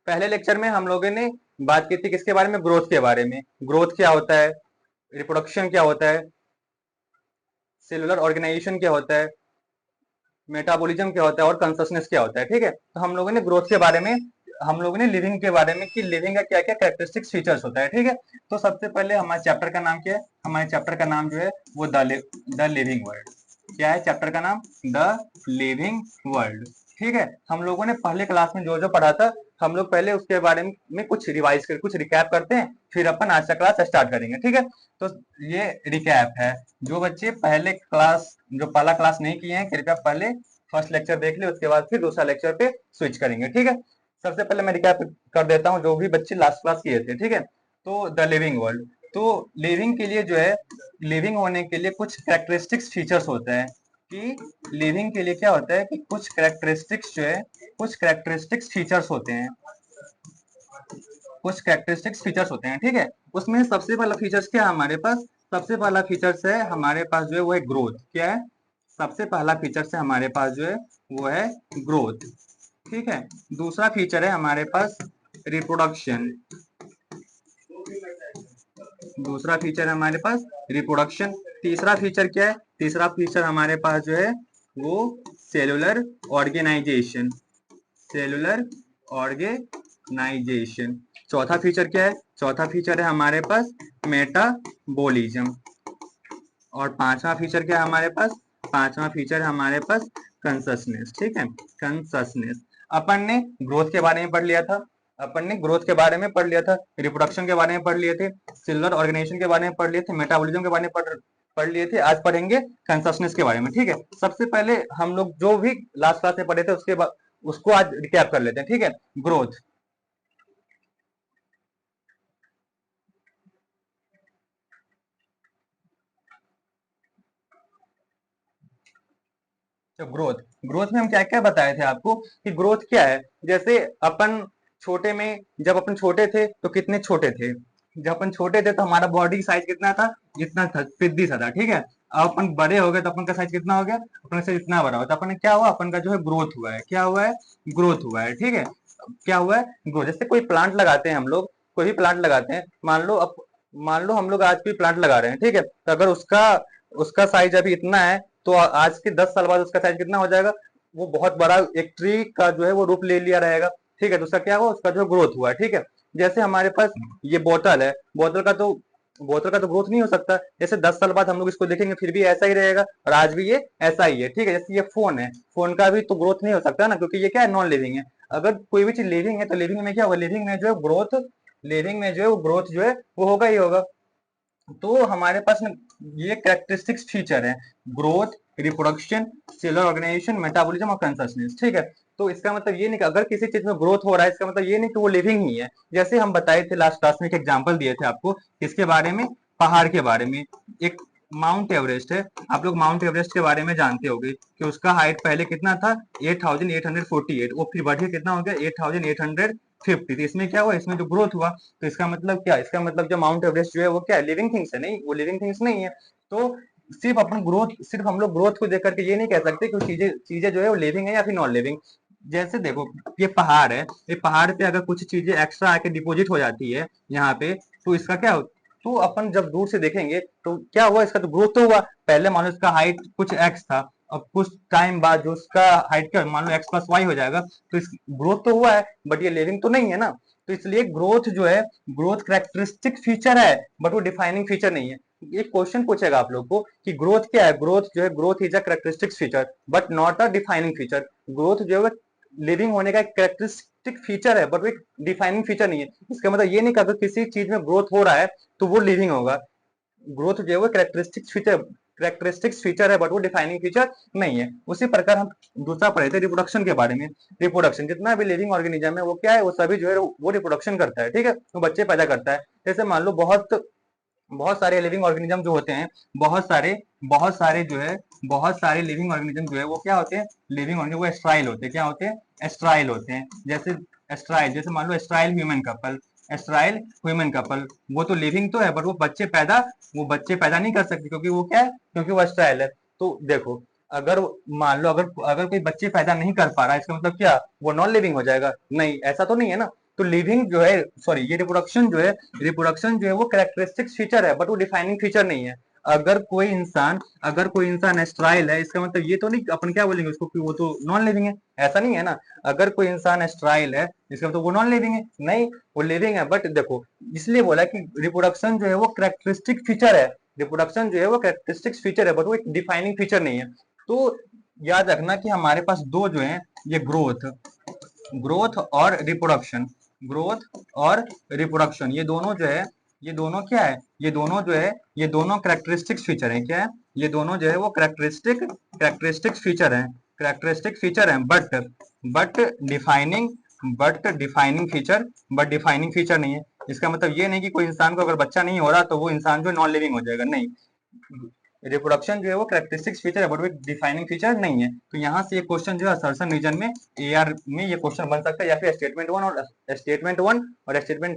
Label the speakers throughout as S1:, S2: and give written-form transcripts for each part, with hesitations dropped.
S1: पहले लेक्चर में हम लोगों ने बात की थी किसके बारे में, ग्रोथ के बारे में। ग्रोथ क्या होता है, रिप्रोडक्शन क्या होता है, सेलुलर ऑर्गेनाइजेशन क्या होता है, मेटाबॉलिज्म क्या होता है और कंसिस्टेंस क्या होता है। ठीक है, तो हम लोगों ने ग्रोथ के बारे में, हम लोगों ने लिविंग के बारे में कि लिविंग का क्या क्या कैरेक्टरिस्टिक्स फीचर्स होता है। ठीक है, तो सबसे पहले हमारे चैप्टर का नाम क्या है, हमारे चैप्टर का नाम जो है वो द लिविंग वर्ल्ड। क्या है चैप्टर का नाम, द लिविंग वर्ल्ड। ठीक है, हम लोगों ने पहले क्लास में जो जो पढ़ा था, हम लोग पहले उसके बारे में कुछ रिवाइज कर, कुछ रिकैप करते हैं, फिर अपन आज का क्लास स्टार्ट करेंगे। ठीक है, तो ये रिकैप है। जो बच्चे पहले क्लास, जो पहला क्लास नहीं किए हैं, कृपया पहले फर्स्ट लेक्चर देख ले, उसके बाद फिर दूसरा लेक्चर पे स्विच करेंगे। ठीक है, सबसे पहले मैं रिकैप कर देता हूँ जो भी बच्चे लास्ट क्लास किए थे। ठीक है, तो द लिविंग वर्ल्ड, तो लिविंग के लिए जो है, लिविंग होने के लिए कुछ कैरेक्टरिस्टिक्स फीचर्स होते हैं कि लिविंग के लिए क्या होता है कि कुछ कैरेक्टरिस्टिक्स जो है, कुछ कैरेक्टरिस्टिक्स फीचर्स होते हैं, कुछ कैरेक्टरिस्टिक्स फीचर्स होते हैं। ठीक है, उसमें सबसे पहला फीचर्स क्या है हमारे पास, सबसे पहला फीचर्स है हमारे पास जो है वो है ग्रोथ। क्या है, सबसे पहला फीचर्स है हमारे पास जो है वो है ग्रोथ। ठीक है, दूसरा फीचर है हमारे पास रिप्रोडक्शन, दूसरा फीचर है हमारे पास रिप्रोडक्शन। तीसरा फीचर क्या है, तीसरा फीचर हमारे पास जो है वो सेलुलर ऑर्गेनाइजेशन, सेलुलर ऑर्गेनाइजेशन। चौथा फीचर क्या है, चौथा फीचर है हमारे पास मेटाबॉलिज्म। और पांचवा फीचर क्या है हमारे पास, पांचवा फीचर है हमारे पास कंसिस्टेंस। ठीक है, कंसिस्टेंस। अपन ने ग्रोथ के बारे में पढ़ लिया था, अपन ने ग्रोथ के बारे में पढ़ लिया था, रिप्रोडक्शन के बारे में पढ़ लिए थे, सेलुलर ऑर्गेनाइजेशन के बारे में पढ़ लिए थे, मेटाबॉलिज्म के बारे में पढ़ लिए थे। आज पढ़ेंगे कंसिस्टेंस के बारे में। ठीक है, सबसे पहले हम लोग जो भी लास्ट क्लास में पढ़े थे उसके बाद उसको आज रिकैप कर लेते हैं। ठीक है, ग्रोथ, तो ग्रोथ, ग्रोथ में हम क्या क्या बताए थे आपको कि ग्रोथ क्या है। जैसे अपन छोटे में, जब अपन छोटे थे तो कितने छोटे थे, जब अपन छोटे थे तो हमारा बॉडी साइज कितना था, इतना था, पिद्दी सा था। ठीक है, अब अपन बड़े हो गए तो अपन का साइज कितना हो गया, अपन से इतना बड़ा हो, तो अपन क्या हुआ, अपन का जो है ग्रोथ हुआ है। क्या हुआ है, ग्रोथ हुआ है। ठीक है, क्या हुआ है, ग्रोथ। जैसे कोई प्लांट लगाते हैं हम लोग, कोई भी प्लांट लगाते हैं, मान लो हम लोग आज कोई प्लांट लगा रहे हैं। ठीक है, तो अगर उसका उसका साइज अभी इतना है, तो आज के 10 साल बाद उसका साइज कितना हो जाएगा, वो बहुत बड़ा एक ट्री का जो है वो रूप ले लिया रहेगा। ठीक है, तो उसका क्या हुआ, उसका जो ग्रोथ हुआ है। ठीक है, जैसे हमारे पास ये बोतल है, बोतल का तो ग्रोथ नहीं हो सकता। जैसे 10 साल बाद हम लोग इसको देखेंगे फिर भी ऐसा ही रहेगा, और आज भी ये ऐसा ही है। ठीक है, जैसे ये फोन है, फोन का भी तो ग्रोथ नहीं हो सकता ना, क्योंकि ये क्या है, नॉन लिविंग है। अगर कोई भी चीज लिविंग है तो लिविंग में क्या होगा, लिविंग में जो है ग्रोथ, लिविंग में जो है वो ग्रोथ जो है वो होगा ही होगा। तो हमारे पास ना ये कैरेक्टरिस्टिक्स फीचर है, growth, reproduction, cellular organization, metabolism और कंसिस्टेंस। ठीक है, तो इसका मतलब ये नहीं कि अगर किसी चीज में ग्रोथ हो रहा है, इसका मतलब ये नहीं कि वो लिविंग ही है। जैसे हम बताए थे लास्ट क्लास में, एक एग्जांपल दिए थे आपको, किसके बारे में, पहाड़ के बारे में। एक माउंट एवरेस्ट है, आप लोग माउंट एवरेस्ट के बारे में जानते होंगे कि उसका हाइट पहले कितना था, 8848, वो फिर बढ़ के कितना हो गया, 8850। तो इसमें क्या हुआ, इसमें जो ग्रोथ हुआ, तो इसका मतलब क्या, इसका मतलब जो माउंट एवरेस्ट जो है वो क्या है, लिविंग थिंग्स है, नहीं वो लिविंग थिंग्स नहीं है। तो सिर्फ अपन ग्रोथ, सिर्फ हम लोग ग्रोथ को देख करके ये नहीं कह सकते कि चीजें चीजें जो है वो लिविंग है या फिर नॉन लिविंग। जैसे देखो, ये पहाड़ है, ये पहाड़ पे अगर कुछ चीजें एक्स्ट्रा आके डिपोजिट हो जाती है यहाँ पे, तो इसका क्या, तो अपन जब दूर से देखेंगे तो क्या हुआ, इसका तो ग्रोथ तो हुआ। पहले मान लो इसका हाइट कुछ एक्स था, अब कुछ टाइम बाद जो उसका हाइट क्या, मान लो एक्स प्लस वाई हो जाएगा, तो इस ग्रोथ तो हुआ है, बट ये लिविंग तो नहीं है ना। तो इसलिए ग्रोथ जो है, ग्रोथ कैरेक्टरिस्टिक फीचर है, बट वो डिफाइनिंग फीचर नहीं है। ये क्वेश्चन पूछेगा आप लोग को कि ग्रोथ क्या है, ग्रोथ जो है, growth is a characteristic feature but not a defining feature. Growth जो है लिविंग होने का एक कैरेक्टरिस्टिक फीचर है, बट वो एक डिफाइनिंग फीचर नहीं है। इसका मतलब ये नहीं कि अगर किसी चीज में ग्रोथ हो रहा है तो वो लिविंग होगा। ग्रोथ जो है वो कैरेक्टरिस्टिक्स फीचर है, बट वो डिफाइनिंग फीचर नहीं है। उसी प्रकार हम दूसरा पढ़े थे रिप्रोडक्शन के बारे में। रिप्रोडक्शन, जितना भी लिविंग ऑर्गेनिज्म है वो क्या है, वो सभी जो है वो रिप्रोडक्शन करता है। ठीक है, वो बच्चे पैदा करता है। जैसे मान लो बहुत बहुत सारे लिविंग ऑर्गेनिज्म जो होते हैं, बहुत सारे जो है, बहुत सारे लिविंग ऑर्गेनिज्म जो है वो क्या होते हैं, लिविंग ऑर्गेनिज्म वो एस्ट्राइल होते हैं। क्या होते हैं, एस्ट्राइल होते हैं। जैसे एस्ट्राइल, जैसे मान लो एस्ट्राइल ह्यूमन कपल, एस्ट्राइल ह्यूमन कपल, वो तो लिविंग तो है, बट वो बच्चे पैदा नहीं कर सकते, क्योंकि वो क्या है, क्योंकि वो एस्ट्राइल है। तो देखो, अगर मान लो अगर अगर कोई बच्चे पैदा नहीं कर पा रहा है, इसका मतलब क्या, वो नॉन लिविंग हो जाएगा, नहीं, ऐसा तो नहीं है ना। तो लिविंग जो है, सॉरी, ये रिप्रोडक्शन जो है वो कैरेक्टरिस्टिक फीचर है, बट वो डिफाइनिंग फीचर नहीं है। अगर कोई इंसान एस्ट्राइल है, इसका मतलब ये तो नहीं अपन क्या बोलेंगे उसको कि वो तो नॉन लिविंग है, ऐसा नहीं है ना। अगर कोई इंसान एस्ट्राइल है, इसका मतलब वो नॉन लिविंग है नहीं, वो लिविंग है। बट देखो, इसलिए बोला कि रिप्रोडक्शन जो है वो कैरेक्टरिस्टिक फीचर है, रिप्रोडक्शन जो है वो कैरेक्टरिस्टिक फीचर है, बट वो एक डिफाइनिंग फीचर नहीं है। तो याद रखना कि हमारे पास दो जो है, ये ग्रोथ ग्रोथ और रिप्रोडक्शन, ग्रोथ और रिप्रोडक्शन, ये दोनों जो है, ये दोनों क्या है, ये दोनों जो है, ये दोनों कैरेक्टरिस्टिक फीचर है। क्या है, ये दोनों जो है वो कैरेक्टरिस्टिक फीचर है, कैरेक्टरिस्टिक फीचर है, but defining but defining feature but defining feature नहीं है। इसका मतलब ये नहीं कि कोई इंसान को अगर बच्चा नहीं हो रहा तो वो इंसान जो नॉन लिविंग हो जाएगा, नहीं। रिप्रोडक्शन जो है वो कैरेक्टरिस्टिक फीचर है, बट वो डिफाइनिंग फीचर नहीं है। तो यहाँ से ये क्वेश्चन जो है असर्शन रीजन में एआर में ये क्वेश्चन बन सकता है, या फिर स्टेटमेंट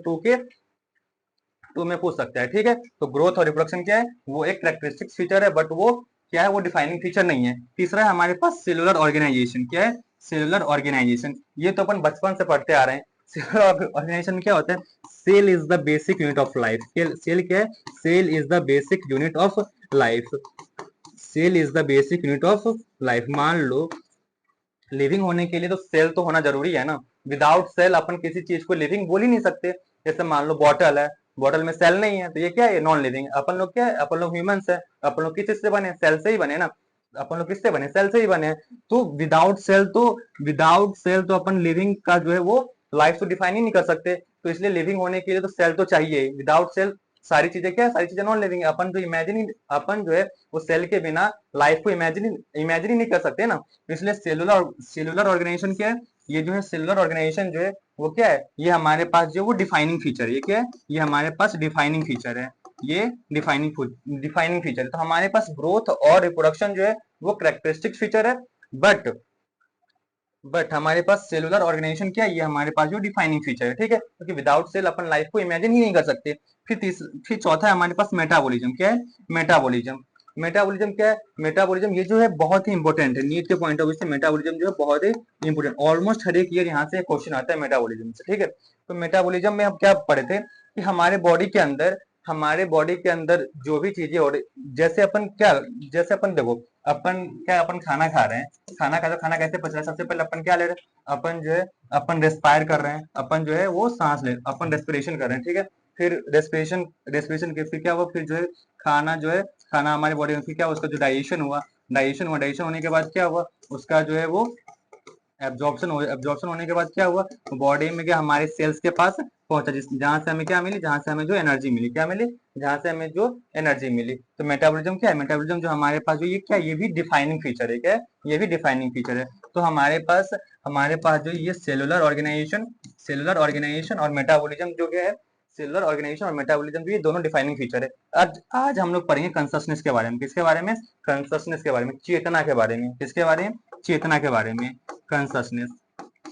S1: 2 के 2 में पूछ सकता है। ठीक है, तो ग्रोथ और रिप्रोडक्शन क्या है, वो एक कैरेक्टरिस्टिक फीचर है, बट वो क्या है, वो डिफाइनिंग फीचर नहीं है। तीसरा है हमारे पास सेलुलर ऑर्गेनाइजेशन। क्या है, सेलुलर ऑर्गेनाइजेशन, ये तो अपन बचपन से पढ़ते आ रहे हैं। सेलुलर ऑर्गेनाइजेशन क्या होता है, cell is the basic unit of life. Cell क्या है, cell is the basic unit of life, cell is the basic unit of life. मान लो लिविंग होने के लिए तो सेल तो होना जरूरी है ना, विदाउट सेल अपन किसी चीज को लिविंग बोल ही नहीं सकते। जैसे मान लो बॉटल है, बॉटल में सेल नहीं है तो ये क्या है, नॉन लिविंग। अपन लोग क्या है, अपन लोग ह्यूमंस है, अपन लोग किस से बने, सेल से ही बने ना, अपन लोग किससे बने, सेल से ही बने। तो विदाउट सेल तो अपन लिविंग का जो है वो लाइफ तो डिफाइन ही नहीं कर सकते। तो इसलिए लिविंग होने के लिए तो सेल तो चाहिए, विदाउट सेल सारी चीजें क्या है, सारी चीजें नॉन लिविंग है। अपन जो है वो सेल के बिना लाइफ को इमेजिन ही नहीं कर सकते ना। तो इसलिए सेलुलर ऑर्गेनाइजेशन क्या है, ये जो है सेलुलर ऑर्गेनाइजेशन जो है वो क्या है, ये हमारे पास जो वो डिफाइनिंग फीचर है। ये क्या है, ये हमारे पास डिफाइनिंग फीचर है, ये डिफाइनिंग फीचर है। तो हमारे पास ग्रोथ और रिप्रोडक्शन जो है वो कैरेक्टरिस्टिक फीचर है, बट हमारे पास सेलुलर ऑर्गेनाइजेशन क्या है, ये हमारे पास जो डिफाइनिंग फीचर है। ठीक है, क्योंकि विदाउट सेल अपन लाइफ को इमेजिन ही नहीं कर सकते। फिर चौथा है हमारे पास मेटाबॉलिज्म। क्या है, मेटाबॉलिज्म। मेटाबॉलिज्म क्या है, मेटाबॉलिज्म ये जो है बहुत ही इंपॉर्टेंट है, नीट के पॉइंट ऑफ व्यू से मेटाबॉलिज्म जो है बहुत ही इंपॉर्टेंट, ऑलमोस्ट हर एक ईयर यहाँ से क्वेश्चन आता है मेटाबॉलिज्म से। ठीक है, तो मेटाबॉलिज्म में हम क्या पढ़े थे कि हमारे बॉडी के अंदर जो भी चीजें हो रही, जैसे अपन देखो, अपन खाना खा रहे हैं, खाना कैसे पच रहा है, सबसे पहले अपन क्या ले रहे हैं, अपन जो है अपन रेस्पायर कर रहे हैं, अपन जो है वो सांस ले, अपन रेस्पिरेशन कर रहे हैं। ठीक है, फिर रेस्पिरेशन के फिर क्या हुआ, फिर जो है खाना हमारे बॉडी में, फिर क्या हुआ, उसका जो डाइजेशन होने के बाद क्या हुआ, उसका जो है वो एब्जॉर्प्शन होने के बाद क्या हुआ, बॉडी में क्या हमारे सेल्स के पास पहुंचा, जहां से हमें क्या मिली, जहां से हमें जो एनर्जी मिली, क्या मिली, जहां से हमें जो एनर्जी मिली। तो मेटाबॉलिज्म क्या है, मेटाबॉलिज्म जो हमारे पास जो ये क्या, ये भी डिफाइनिंग फीचर है। क्या है, ये भी डिफाइनिंग फीचर है। तो हमारे पास जो ये सेलुलर ऑर्गेनाइजेशन और मेटाबॉलिज्म जो क्या है, सेलुलर ऑर्गेनाइजेशन और मेटाबॉलिज्म जो ये दोनों डिफाइनिंग फीचर है। आज हम लोग पढ़ेंगे कंससनेस के बारे में। किसके बारे में, कंससनेस के बारे में, चेतना के बारे में। किसके बारे में, चेतना के बारे में, कंससनेस।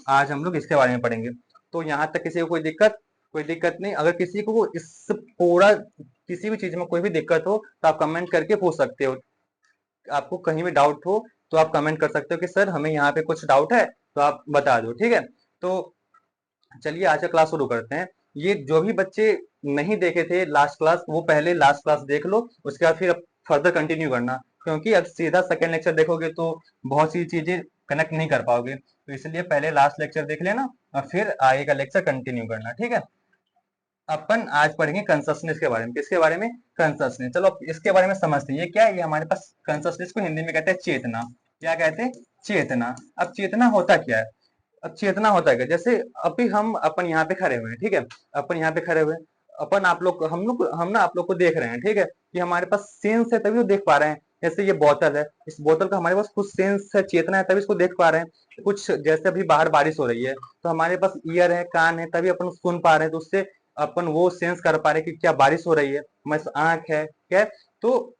S1: आज हम लोग इसके बारे में पढ़ेंगे। तो यहाँ तक किसी को कोई दिक्कत नहीं। अगर किसी को इस पूरा किसी भी चीज में कोई भी दिक्कत हो तो आप कमेंट करके पूछ सकते हो। आपको कहीं भी डाउट हो तो आप कमेंट कर सकते हो कि सर हमें यहाँ पे कुछ डाउट है, तो आप बता दो। ठीक है, तो चलिए आज का क्लास शुरू करते हैं। ये जो भी बच्चे नहीं देखे थे लास्ट क्लास, वो पहले लास्ट क्लास देख लो, उसके बाद फिर फर्दर कंटिन्यू करना, क्योंकि अब सीधा सेकंड लेक्चर देखोगे तो बहुत सी चीजें कनेक्ट नहीं कर पाओगे। तो इसलिए पहले लास्ट लेक्चर देख लेना और फिर आगे का लेक्चर कंटिन्यू करना। ठीक है, अपन आज पढ़ेंगे कंससनेस के बारे में। किसके बारे में, कंससनेस। चलो अब इसके बारे में समझते हैं। ये क्या है, ये हमारे पास कंससनेस को हिंदी में कहते हैं चेतना। क्या कहते हैं, चेतना। अब चेतना होता क्या है, अब चेतना होता है क्या, जैसे अभी अपन यहाँ पे खड़े हुए हैं। ठीक है, अपन यहाँ पे खड़े हुए हैं, अपन आप लोग हम ना आप लोग को देख रहे हैं। ठीक है, कि हमारे पास सेंस है तभी वो देख पा रहे हैं। जैसे ये बोतल है, इस बोतल का हमारे पास कुछ सेंस है, चेतना है, तभी इसको देख पा रहे हैं। कुछ जैसे अभी बाहर बारिश हो रही है तो हमारे पास ईयर है, कान है, तभी अपन सुन पा रहे हैं, तो उससे अपन वो सेंस कर पा रहे हैं कि क्या बारिश हो रही है। हमारे आंख है, क्या है, तो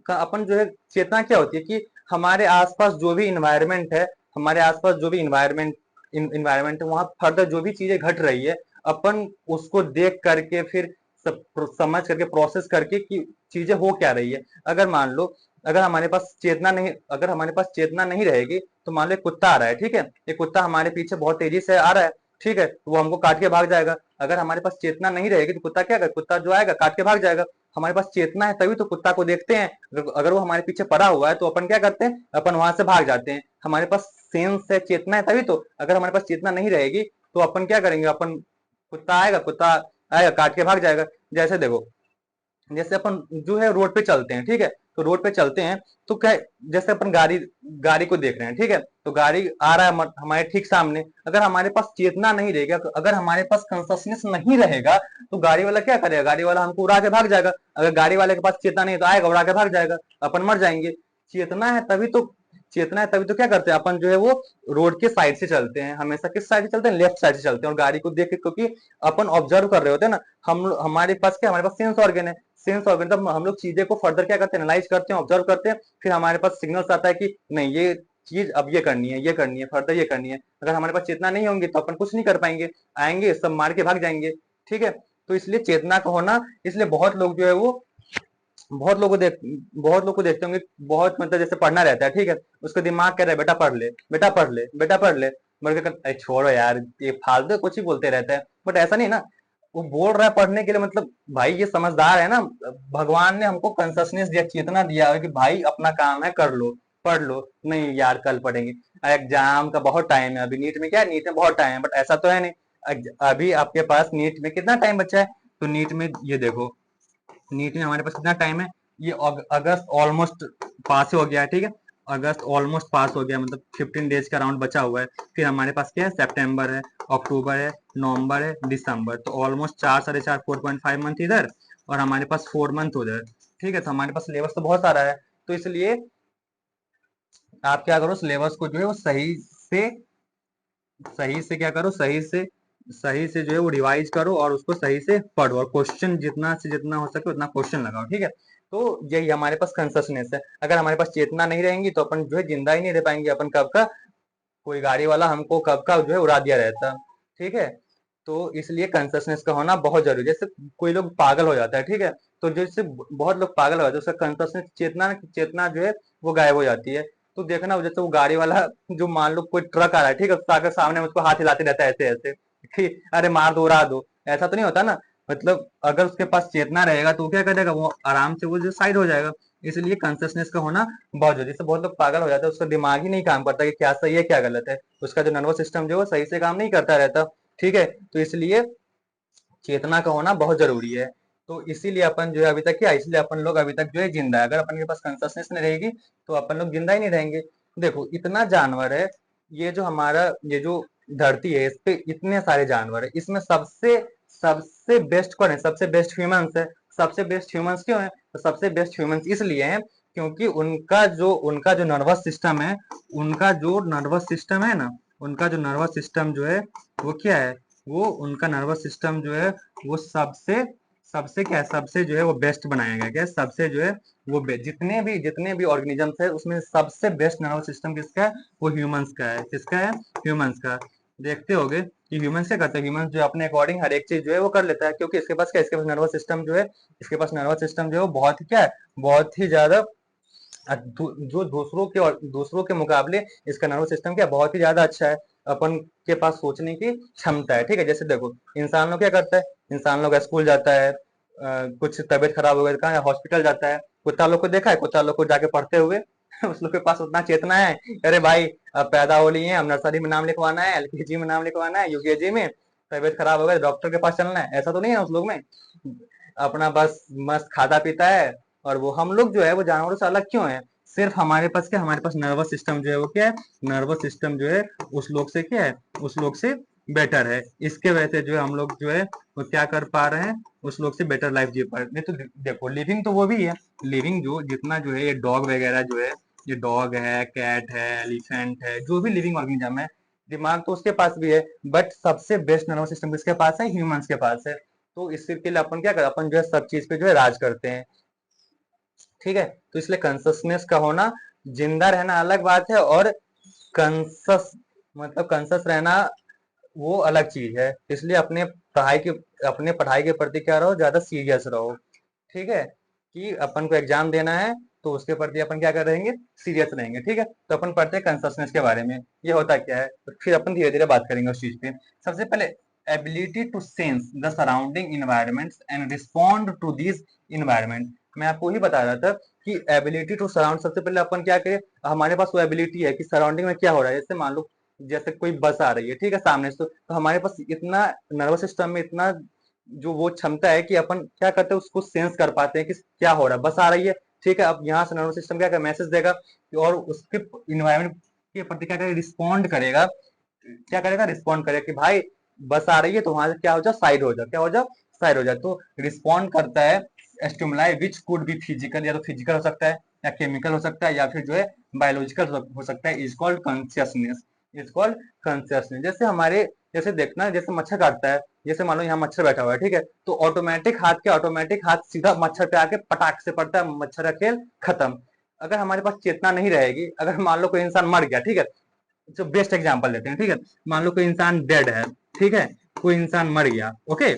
S1: अपन जो है चेतना क्या होती है कि हमारे आसपास जो भी इन्वायरमेंट है, हमारे आसपास जो भी इन्वायरमेंट है, वहां फर्दर जो भी चीजें घट रही है, अपन उसको देख करके फिर समझ करके प्रोसेस करके कि चीजें हो क्या रही है। अगर मान लो अगर हमारे पास चेतना नहीं रहेगी, तो मान लो एक कुत्ता आ रहा है। ठीक है, एक कुत्ता हमारे पीछे बहुत तेजी से आ रहा है। ठीक है, तो वो हमको काट के भाग जाएगा। अगर हमारे पास चेतना नहीं रहेगी तो कुत्ता क्या करेगा, कुत्ता जो आएगा काट के भाग जाएगा। हमारे पास चेतना है तभी तो कुत्ता को देखते हैं, अगर वो हमारे पीछे पड़ा हुआ है तो अपन क्या करते हैं, अपन वहां से भाग जाते हैं। हमारे पास सेंस है, चेतना है तभी तो। अगर हमारे पास चेतना नहीं रहेगी तो अपन क्या करेंगे, अपन कुत्ता आएगा काट के भाग जाएगा। जैसे देखो, जैसे अपन जो है रोड पे चलते हैं, ठीक है, तो रोड पे चलते हैं तो क्या, जैसे अपन गाड़ी गाड़ी को देख रहे हैं, ठीक है, तो गाड़ी आ रहा है हमारे ठीक सामने। अगर हमारे पास चेतना नहीं रहेगा, अगर हमारे पास कॉन्सियसनेस नहीं रहेगा तो गाड़ी वाला क्या करेगा, गाड़ी वाला हमको उड़ा के भाग जाएगा। अगर गाड़ी वाले के पास चेतना नहीं है तो आएगा उड़ा के भाग जाएगा, अपन मर जाएंगे। चेतना है तभी तो चेतना है तभी तो क्या करते हैं अपन जो है वो रोड के साइड से चलते हैं, हमेशा किस साइड से चलते हैं, लेफ्ट साइड से चलते हैं, और गाड़ी को देख के, क्योंकि अपन ऑब्जर्व कर रहे होते हैं ना। हम हमारे पास क्या, हमारे पास सेंस ऑर्गन है। सेंस ऑर्गन तब हम लोग चीजें को फर्दर क्या करते हैं, एनालाइज करते हैं, ऑब्जर्व करते हैं, फिर हमारे पास सिग्नल्स आता है कि नहीं ये चीज अब ये करनी है, ये करनी है, फर्दर ये करनी है। अगर हमारे पास चेतना नहीं होंगी तो अपन कुछ नहीं कर पाएंगे, आएंगे सब मार के भाग जाएंगे। ठीक है, तो इसलिए चेतना का होना, इसलिए बहुत लोग जो है वो बहुत लोग को देखते होंगे, बहुत मतलब जैसे पढ़ना रहता है, ठीक है, उसका दिमाग कह रहा है बेटा पढ़ ले, बेटा पढ़ ले, बेटा पढ़ ले, मगर क्या छोड़ो यार ये फालतू कुछ ही बोलते रहता है। बट ऐसा नहीं ना, वो बोल रहा है पढ़ने के लिए, मतलब भाई ये समझदार है ना। भगवान ने हमको कंसियसनेस दिया, चेतना दिया है कि भाई अपना काम है कर लो, पढ़ लो, नहीं यार कल पढ़ेंगे, एग्जाम का बहुत टाइम है, अभी नीट में क्या है, नीट में बहुत टाइम है, बट ऐसा तो है नहीं। अभी आपके पास नीट में कितना टाइम बचा है, तो नीट में ये देखो, नीट में हमारे पास कितना टाइम है, ये अगस्त ऑलमोस्ट पास ही हो गया है, ठीक है, अगस्त ऑलमोस्ट पास हो गया, मतलब 15 डेज का राउंड बचा हुआ है। फिर हमारे पास क्या है, सितंबर है, अक्टूबर है, नवंबर है, दिसंबर, तो ऑलमोस्ट 4 साढ़े 4 4.5 मंथ इधर, और हमारे पास 4 मंथ उधर। ठीक है, तो हमारे पास सिलेबस तो बहुत सारा है। तो इसलिए आप क्या करो, सिलेबस को जो है वो सही से क्या करो, सही से जो है वो रिवाइज करो, और उसको सही से पढ़ो, और क्वेश्चन जितना से जितना हो सके उतना क्वेश्चन लगाओ। ठीक है, तो यही हमारे पास कंसियसनेस है। अगर हमारे पास चेतना नहीं रहेंगी तो अपन जो है जिंदा ही नहीं रह पाएंगे, अपन कब का कोई गाड़ी वाला हमको कब का जो है उड़ा दिया रहता। ठीक है, तो इसलिए कंसियसनेस का होना बहुत जरूरी है। जैसे कोई लोग पागल हो जाता है, ठीक है, तो जैसे बहुत लोग पागल हो जाते हैं, उसका कंसियसनेस चेतना चेतना जो है वो गायब हो जाती है। तो देखना, जैसे वो गाड़ी वाला जो मान लो कोई ट्रक आ रहा है, ठीक है, उसका आगे सामने में उसको हाथ हिलाते रहता है ऐसे ऐसे कि अरे मार दो उड़ा दो, ऐसा तो नहीं होता ना। मतलब अगर उसके पास चेतना रहेगा तो वो क्या करेगा, वो आराम से वो जो साइड हो जाएगा। इसलिए कॉन्सियसनेस का होना बहुत जरूरी है। जैसे बहुत लोग पागल हो जाते हैं, उसका दिमाग ही नहीं काम करता कि क्या सही है क्या गलत है, उसका जो नर्वस सिस्टम जो है वो सही से काम नहीं करता रहता। ठीक है, तो इसलिए चेतना का होना बहुत जरूरी है। तो इसीलिए अपन जो है अभी तक क्या, इसलिए अपन लोग अभी तक जो है जिंदा है। अगर अपन के पास कॉन्सियसनेस नहीं रहेगी तो अपन लोग जिंदा ही नहीं रहेंगे। देखो इतना जानवर है, ये जो हमारा ये जो धरती है, इस पे इतने सारे जानवर है, इसमें सबसे सबसे बेस्ट कौन है, सबसे बेस्ट ह्यूमंस है। सबसे बेस्ट ह्यूमंस क्यों है, तो सबसे बेस्ट ह्यूमंस इसलिए हैं क्योंकि उनका जो नर्वस सिस्टम है, उनका जो नर्वस सिस्टम है ना, उनका जो नर्वस सिस्टम जो है वो क्या है, वो उनका नर्वस सिस्टम जो है वो सबसे सबसे क्या है, सबसे जो है वो बेस्ट बनाया गया, क्या है? सबसे जो है वो जितने भी ऑर्गेनिजम्स है उसमें सबसे बेस्ट नर्वस सिस्टम किसका है, वो ह्यूमंस का है। किसका है, ह्यूमंस का। देखते होगे कि ह्यूमंस क्या करते हैं, ह्यूमंस जो अपने अकॉर्डिंग हर एक चीज जो है वो कर लेता है, क्योंकि इसके पास क्या है? इसके पास नर्वस सिस्टम जो है, इसके पास नर्वस सिस्टम जो है वो बहुत ही क्या है, बहुत ही ज्यादा जो दूसरों के मुकाबले इसका नर्वस सिस्टम क्या बहुत ही ज्यादा अच्छा है। अपन के पास सोचने की क्षमता है। ठीक है, जैसे देखो इंसान लोग क्या करता है, इंसान लोग स्कूल जाता है, कुछ तबीयत खराब हो गई कहाँ हॉस्पिटल जाता है। कुत्ता लोग को देखा है, कुत्ता लोग को जाके पढ़ते हुए उस लोग के पास उतना चेतना है, अरे भाई अब पैदा हो रही है, अब नर्सरी में नाम लिखवाना है, एलकेजी में नाम लिखवाना है, यूकेजी में, तबीयत खराब हो गई डॉक्टर के पास चलना है, ऐसा तो नहीं है उस लोग में। अपना बस मस्त खाता पीता है। और वो हम लोग जो है वो जानवरों से अलग क्यों है, सिर्फ हमारे पास क्या, हमारे पास नर्वस सिस्टम जो है वो क्या है, नर्वस सिस्टम जो है उस लोग से क्या है, उस लोग से बेटर है। इसके वजह से जो है हम लोग जो है वो क्या कर पा रहे हैं, उस लोग से बेटर लाइफ जी पा रहे हैं। नहीं तो देखो लिविंग तो वो भी है, लिविंग जो जितना जो है ये डॉग वगैरह जो है, ये डॉग है, कैट है, एलिफेंट है, जो भी लिविंग ऑर्गेनिज्म है, दिमाग तो उसके पास भी है, बट सबसे बेस्ट नर्वस सिस्टम किसके पास है, ह्यूमंस के पास है। तो इसके लिए अपन क्या कर, अपन जो है सब चीज पे जो है राज करते हैं। ठीक है, तो इसलिए कंसियसनेस का होना, जिंदा रहना अलग बात है, और कंसस मतलब कंसस रहना वो अलग चीज है। इसलिए अपने पढ़ाई के प्रति क्या रहो, ज्यादा सीरियस रहो। ठीक है, कि अपन को एग्जाम देना है, तो उसके प्रति अपन क्या कर रहेंगे, सीरियस रहेंगे। ठीक है, तो अपन पढ़ते हैं कॉन्शसनेस के बारे में, ये होता क्या है, तो फिर अपन धीरे धीरे बात करेंगे उस चीज पे। सबसे पहले ability to sense the surrounding environments and respond to this environment. मैं आपको ही बता रहा था कि एबिलिटी टू सराउंड, सबसे पहले अपन क्या करें, हमारे पास वो एबिलिटी है कि सराउंडिंग में क्या हो रहा है। जैसे मान लो जैसे कोई बस आ रही है, ठीक है, सामने से, तो हमारे पास इतना नर्वस सिस्टम में इतना जो वो क्षमता है कि अपन क्या करते हैं, उसको सेंस कर पाते हैं कि क्या हो रहा है, बस आ रही है, ठीक है। अब यहाँ से नर्वस सिस्टम क्या करेगा, मैसेज देगा और उसके इन्वायरमेंट के प्रति क्या करेगा, रिस्पॉन्ड करेगा। क्या करेगा, रिस्पॉन्ड करेगा कि भाई बस आ रही है, तो वहां से क्या हो जाओ, साइड हो जाओ, क्या हो जाओ, साइड हो जाए। तो रिस्पॉन्ड करता है stimuli which could be physical, या तो फिजिकल हो सकता है, या केमिकल हो सकता है, या फिर जो है बायोलॉजिकल हो सकता है। Is called consciousness, is called consciousness. जैसे हमारे, जैसे देखना, जैसे मच्छर काटता है, जैसे मान लो यहाँ मच्छर बैठा हुआ है, ठीक है, तो ऑटोमेटिक हाथ सीधा मच्छर पे आके पटाख से पड़ता है, मच्छर का खेल खत्म। अगर हमारे पास चेतना नहीं रहेगी, अगर मान लो कोई इंसान मर गया, ठीक है, जो बेस्ट एग्जांपल देते हैं, ठीक है, मान लो कोई इंसान डेड है, ठीक है, कोई इंसान मर गया, ओके,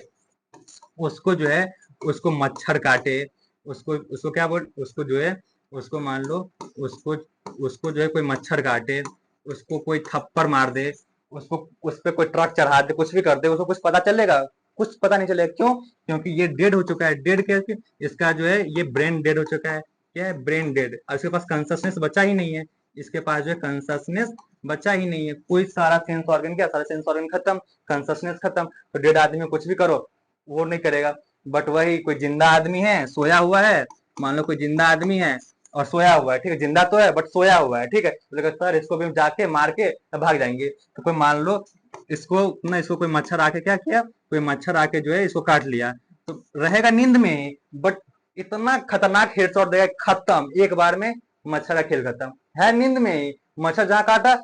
S1: उसको जो है, उसको मच्छर काटे, उसको उसको क्या बोल, उसको जो है, उसको मान लो, उसको उसको जो है कोई मच्छर काटे, उसको कोई थप्पड़ मार दे, उसको उस पर कोई ट्रक चढ़ा दे, कुछ भी कर दे, उसको कुछ पता चलेगा, कुछ पता नहीं चलेगा। क्यों? क्योंकि ये डेड हो चुका है। डेड क्या, इसका जो है ये ब्रेन डेड हो चुका है। क्या है, ब्रेन डेड। इसके पास कॉन्शसनेस बचा ही नहीं है, इसके पास जो है कॉन्शसनेस बचा ही नहीं है। कोई सारा सेंस ऑर्गन, क्या सारा सेंस ऑर्गन खत्म, कॉन्शसनेस खत्म। तो डेड आदमी को कुछ भी करो वो नहीं करेगा। बट वही कोई जिंदा आदमी है, सोया हुआ है, मान लो कोई जिंदा आदमी है और सोया हुआ है, ठीक है, जिंदा तो है बट सोया हुआ है, ठीक है, तो सर इसको भी जाके मार के भाग जाएंगे। तो कोई मान लो इसको कोई मच्छर आके क्या किया, कोई मच्छर आके जो है इसको काट लिया, तो रहेगा नींद में, बट इतना खतरनाक हेडशॉट देगा, खत्म एक बार में, मच्छर का खेल खत्म है नींद में ही। मच्छर जहां काटा,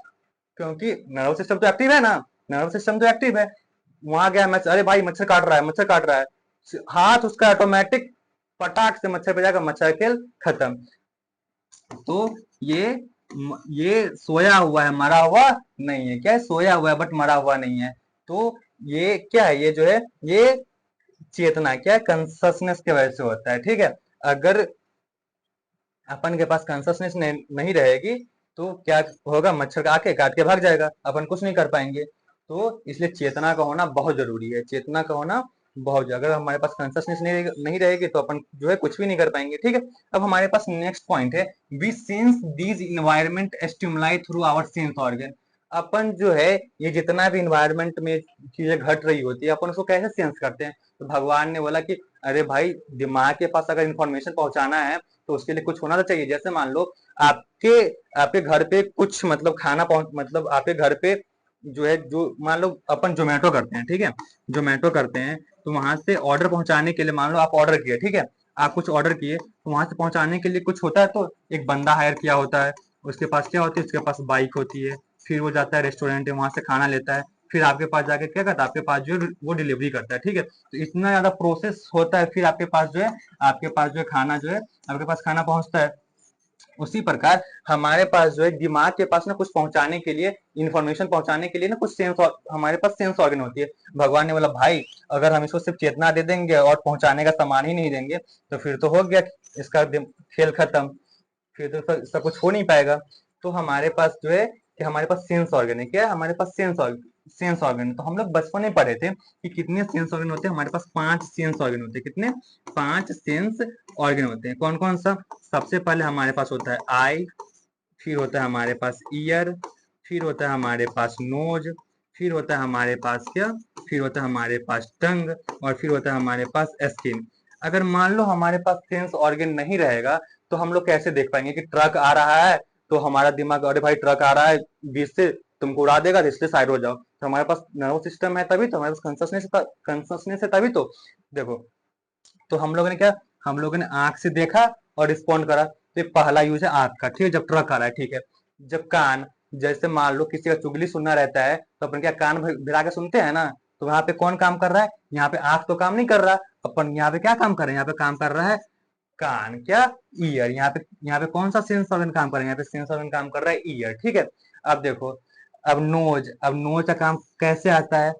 S1: क्योंकि नर्वस सिस्टम तो एक्टिव है ना, नर्वस सिस्टम तो एक्टिव है, वहां गया मच्छर, अरे भाई मच्छर काट रहा है, मच्छर काट रहा है, हाथ उसका ऑटोमेटिक पटाख से मच्छर पे जाकर मच्छर खेल खत्म। तो ये ये सोया हुआ है, मरा हुआ नहीं है। क्या है, सोया हुआ है बट मरा हुआ नहीं है। तो ये क्या है, ये जो है ये चेतना, क्या है, कॉन्शसनेस की वजह से होता है। ठीक है, अगर अपन के पास कॉन्शसनेस नहीं रहेगी तो क्या होगा, मच्छर का आके काट के भाग जाएगा, अपन कुछ नहीं कर पाएंगे। तो इसलिए चेतना का होना बहुत जरूरी है, चेतना का होना बहुत जरूरी। अगर हमारे पास कॉन्शसनेस नहीं रहेगी तो अपन जो है कुछ भी नहीं कर पाएंगे। ठीक है, अब हमारे पास नेक्स्ट पॉइंट है, we sense these environment stimuli through our sense organ. अपन जो है ये जितना भी इन्वायरमेंट में चीजें घट रही होती है, अपन उसको कैसे सेंस करते हैं। तो भगवान ने बोला कि अरे भाई, दिमाग के पास अगर इंफॉर्मेशन पहुंचाना है तो उसके लिए कुछ होना तो चाहिए। जैसे मान लो आपके आपके घर पे कुछ मतलब खाना पहुंच, मतलब आपके घर पे जो है, जो मान लो अपन जोमेटो करते हैं, ठीक है, जोमेटो करते हैं, तो वहां से ऑर्डर पहुंचाने के लिए, मान लो आप ऑर्डर किए, ठीक है, आप कुछ ऑर्डर किए, तो वहां से पहुंचाने के लिए कुछ होता है, तो एक बंदा हायर किया होता है, उसके पास क्या होती है, उसके पास बाइक होती है, फिर वो जाता है रेस्टोरेंट में, वहां से खाना लेता है, फिर आपके पास जाके क्या करता है, आपके पास जो है वो डिलीवरी करता है। ठीक है, तो इतना ज्यादा प्रोसेस होता है, फिर आपके पास जो है खाना जो है आपके पास खाना पहुंचता है। उसी प्रकार हमारे पास जो है दिमाग के पास ना कुछ पहुंचाने के लिए, इंफॉर्मेशन पहुंचाने के लिए ना कुछ सेंस, हमारे पास सेंस ऑर्गन होती है। भगवान ने बोला भाई, अगर हम इसको सिर्फ चेतना दे देंगे और पहुंचाने का सामान ही नहीं देंगे तो फिर तो हो गया इसका खेल खत्म, फिर तो इसका कुछ हो नहीं पाएगा। तो हमारे पास जो है कि हमारे पास सेंस ऑर्गन है। क्या है, हमारे पास सेंस ऑर्गन। तो हम लोग बचपन में पढ़े थे कि कितने सेंस ऑर्गन होते हैं, हमारे पास 5 सेंस ऑर्गन होते हैं। कितने? 5 सेंस ऑर्गन होते हैं। कौन कौन सा? सबसे पहले हमारे पास होता है आई, फिर होता है हमारे पास ईयर, फिर होता है हमारे पास नोज, फिर होता है हमारे पास क्या, फिर होता है हमारे पास टंग, और फिर होता है हमारे पास स्किन। अगर मान लो हमारे पास सेंस ऑर्गन नहीं रहेगा तो हम लोग कैसे देख पाएंगे कि ट्रक आ रहा है, तो हमारा दिमाग, अरे भाई ट्रक आ रहा है बीच से, तुमको उड़ा देगा, तो इसलिए साइड हो जाओ। तो हमारे पास नर्वस सिस्टम है तभी तो, हमारे पास कॉन्शसनेस है तभी तो। देखो, तो हम लोगों ने आंख से देखा और रिस्पॉन्ड करा। तो ये पहला यूज है आंख का, ठीक है, जब ट्रक आ रहा है। ठीक है, जब कान, जैसे मान लो किसी का चुगली सुनना रहता है तो अपन क्या कान भिड़ा के सुनते हैं ना, तो वहां पे कौन काम कर रहा है, यहाँ पे आंख तो काम नहीं कर रहा, अपन यहाँ पे क्या काम कर रहे हैं, यहाँ पे काम कर रहा है कान, क्या, ईयर। यहाँ पे कौन सा सेंस ऑर्गन काम कर रहा है, यहाँ पे सेंस ऑर्गन काम कर रहा है ईयर। ठीक है, अब देखो, अब नोज का काम कैसे आता है।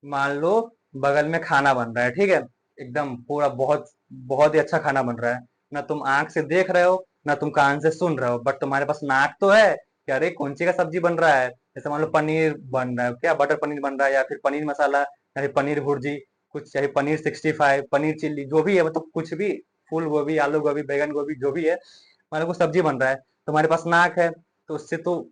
S1: मान लो बगल में खाना बन रहा है, ठीक है, एकदम पूरा बहुत बहुत ही अच्छा खाना बन रहा है, ना तुम आंख से देख रहे हो ना तुम कान से सुन रहे हो, बट तुम्हारे पास नाक तो है कि अरे कौन सी का सब्जी बन रहा है। जैसे मान लो पनीर बन रहा है, क्या बटर पनीर बन रहा है, या फिर पनीर मसाला, या फिर पनीर भुर्जी, कुछ चाहे पनीर 65, पनीर चिल्ली, जो भी है, मतलब कुछ भी, फूल गोभी, आलू गोभी, बैगन गोभी, जो भी है, मान लो को सब्जी बन रहा है, तुम्हारे पास नाक है, तो उससे तो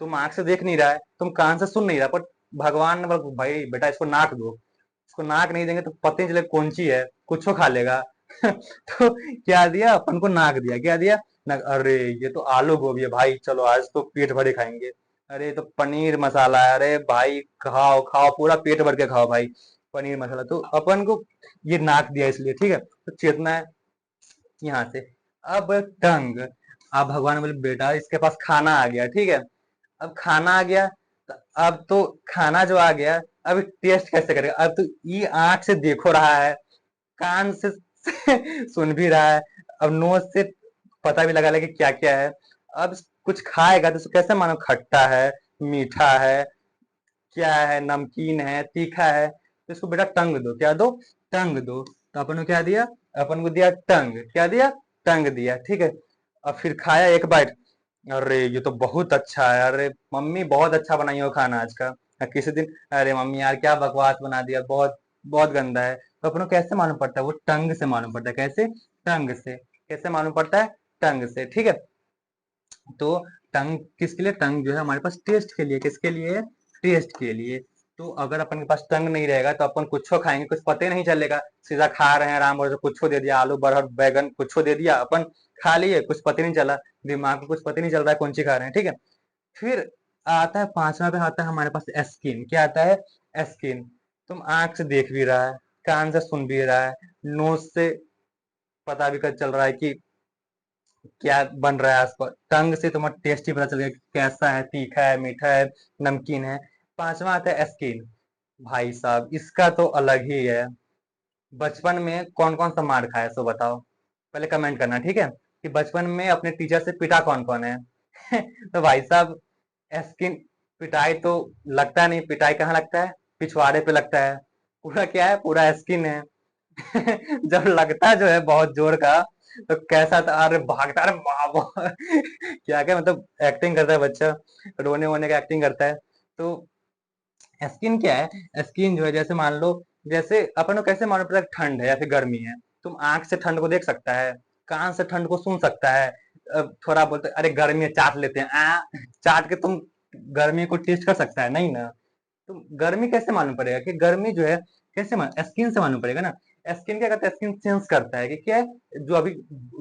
S1: तुम आंख से देख नहीं रहा है, तुम कान से सुन नहीं रहा, पर भगवान ने बोला भाई बेटा इसको नाक दो, इसको नाक नहीं देंगे तो पता नहीं चले कौन सी है, कुछ खा लेगा। तो क्या दिया अपन को, नाक दिया, क्या दिया, नाक। अरे ये तो आलू गोभी है भाई, चलो आज तो पेट भरे खाएंगे। अरे ये तो पनीर मसाला है, अरे भाई खाओ खाओ पूरा पेट भर के खाओ भाई, पनीर मसाला। तो अपन को ये नाक दिया इसलिए, ठीक है, तो चेतना है यहाँ से। अब टंग, अब भगवान बोले बेटा इसके पास खाना आ गया, ठीक है, अब खाना आ गया, तो अब तो खाना जो आ गया, अब टेस्ट कैसे करेगा, अब तो ये आंख से देखो रहा है, कान से सुन भी रहा है, अब नोज से पता भी लगा ले कि क्या क्या है। अब कुछ खाएगा तो उसको कैसे मानो, खट्टा है, मीठा है, क्या है, नमकीन है, तीखा है, तो इसको बेटा टंग दो, क्या दो, टंग दो। तो अपन को क्या दिया, अपन को दिया टंग, क्या दिया, टंग दिया, ठीक है। अब फिर खाया एक बाइट, अरे ये तो बहुत अच्छा है, अरे मम्मी बहुत अच्छा बनाई हो खाना आज का। किसी दिन अरे मम्मी यार क्या बकवास बना दिया, बहुत बहुत गंदा है। तो अपन को कैसे मालूम पड़ता है, वो टंग से मालूम पड़ता है, कैसे, टंग से, कैसे मालूम पड़ता है, टंग से, ठीक है। तो टंग किसके लिए, टंग जो है हमारे पास टेस्ट के लिए, किसके लिए है, टेस्ट के लिए। तो अगर अपन के पास टंग नहीं रहेगा तो अपन कुछ खाएंगे, कुछ पता ही नहीं चलेगा, सीधा खा रहे हैं आराम, और कुछ दे दिया, आलू बरहर बैगन कुछ दे दिया, अपन खा लिए, कुछ पता नहीं चला, दिमाग को कुछ पता नहीं चल रहा है कौन सी खा रहे हैं, ठीक है। फिर आता है पांचवा पे, आता है हमारे पास स्किन, क्या आता है, स्किन। तुम आंख से देख भी रहा है, कान से सुन भी रहा है, नोज से पता भी कर चल रहा है कि क्या बन रहा है आसपास, टंग से तुम्हें टेस्ट ही पता चल गया कि कैसा है, तीखा है, मीठा है, नमकीन है। पांचवा आता है स्किन, भाई साहब इसका तो अलग ही है। बचपन में कौन कौन सा मार खाया, सो बताओ, पहले कमेंट करना, ठीक है, कि बचपन में अपने टीचर से पिटा कौन कौन है। तो भाई साहब स्किन, पिटाई तो लगता नहीं, पिटाई कहाँ लगता है, पिछवाड़े पे लगता है, पूरा क्या है, पूरा स्किन है। जब लगता जो है बहुत जोर का, तो कैसा था, अरे भागता, अरे वाह क्या क्या मतलब एक्टिंग करता है बच्चा, रोने वोने का एक्टिंग करता है। तो स्किन क्या है, स्किन जो है, जैसे मान लो, जैसे अपन को कैसे मालूम पड़ता है ठंड है या फिर गर्मी है, तुम आंख से ठंड को देख सकता है, कान से ठंड को सुन सकता है। अब थोड़ा बोलते अरे गर्मी है चाट लेते हैं, चाट के तुम गर्मी को टेस्ट कर सकता है, नहीं ना। तो गर्मी कैसे मालूम पड़ेगा, कि गर्मी जो है कैसे स्किन से मालूम पड़ेगा ना। स्किन क्या करता है, स्किन सेंस करता है कि क्या है, जो अभी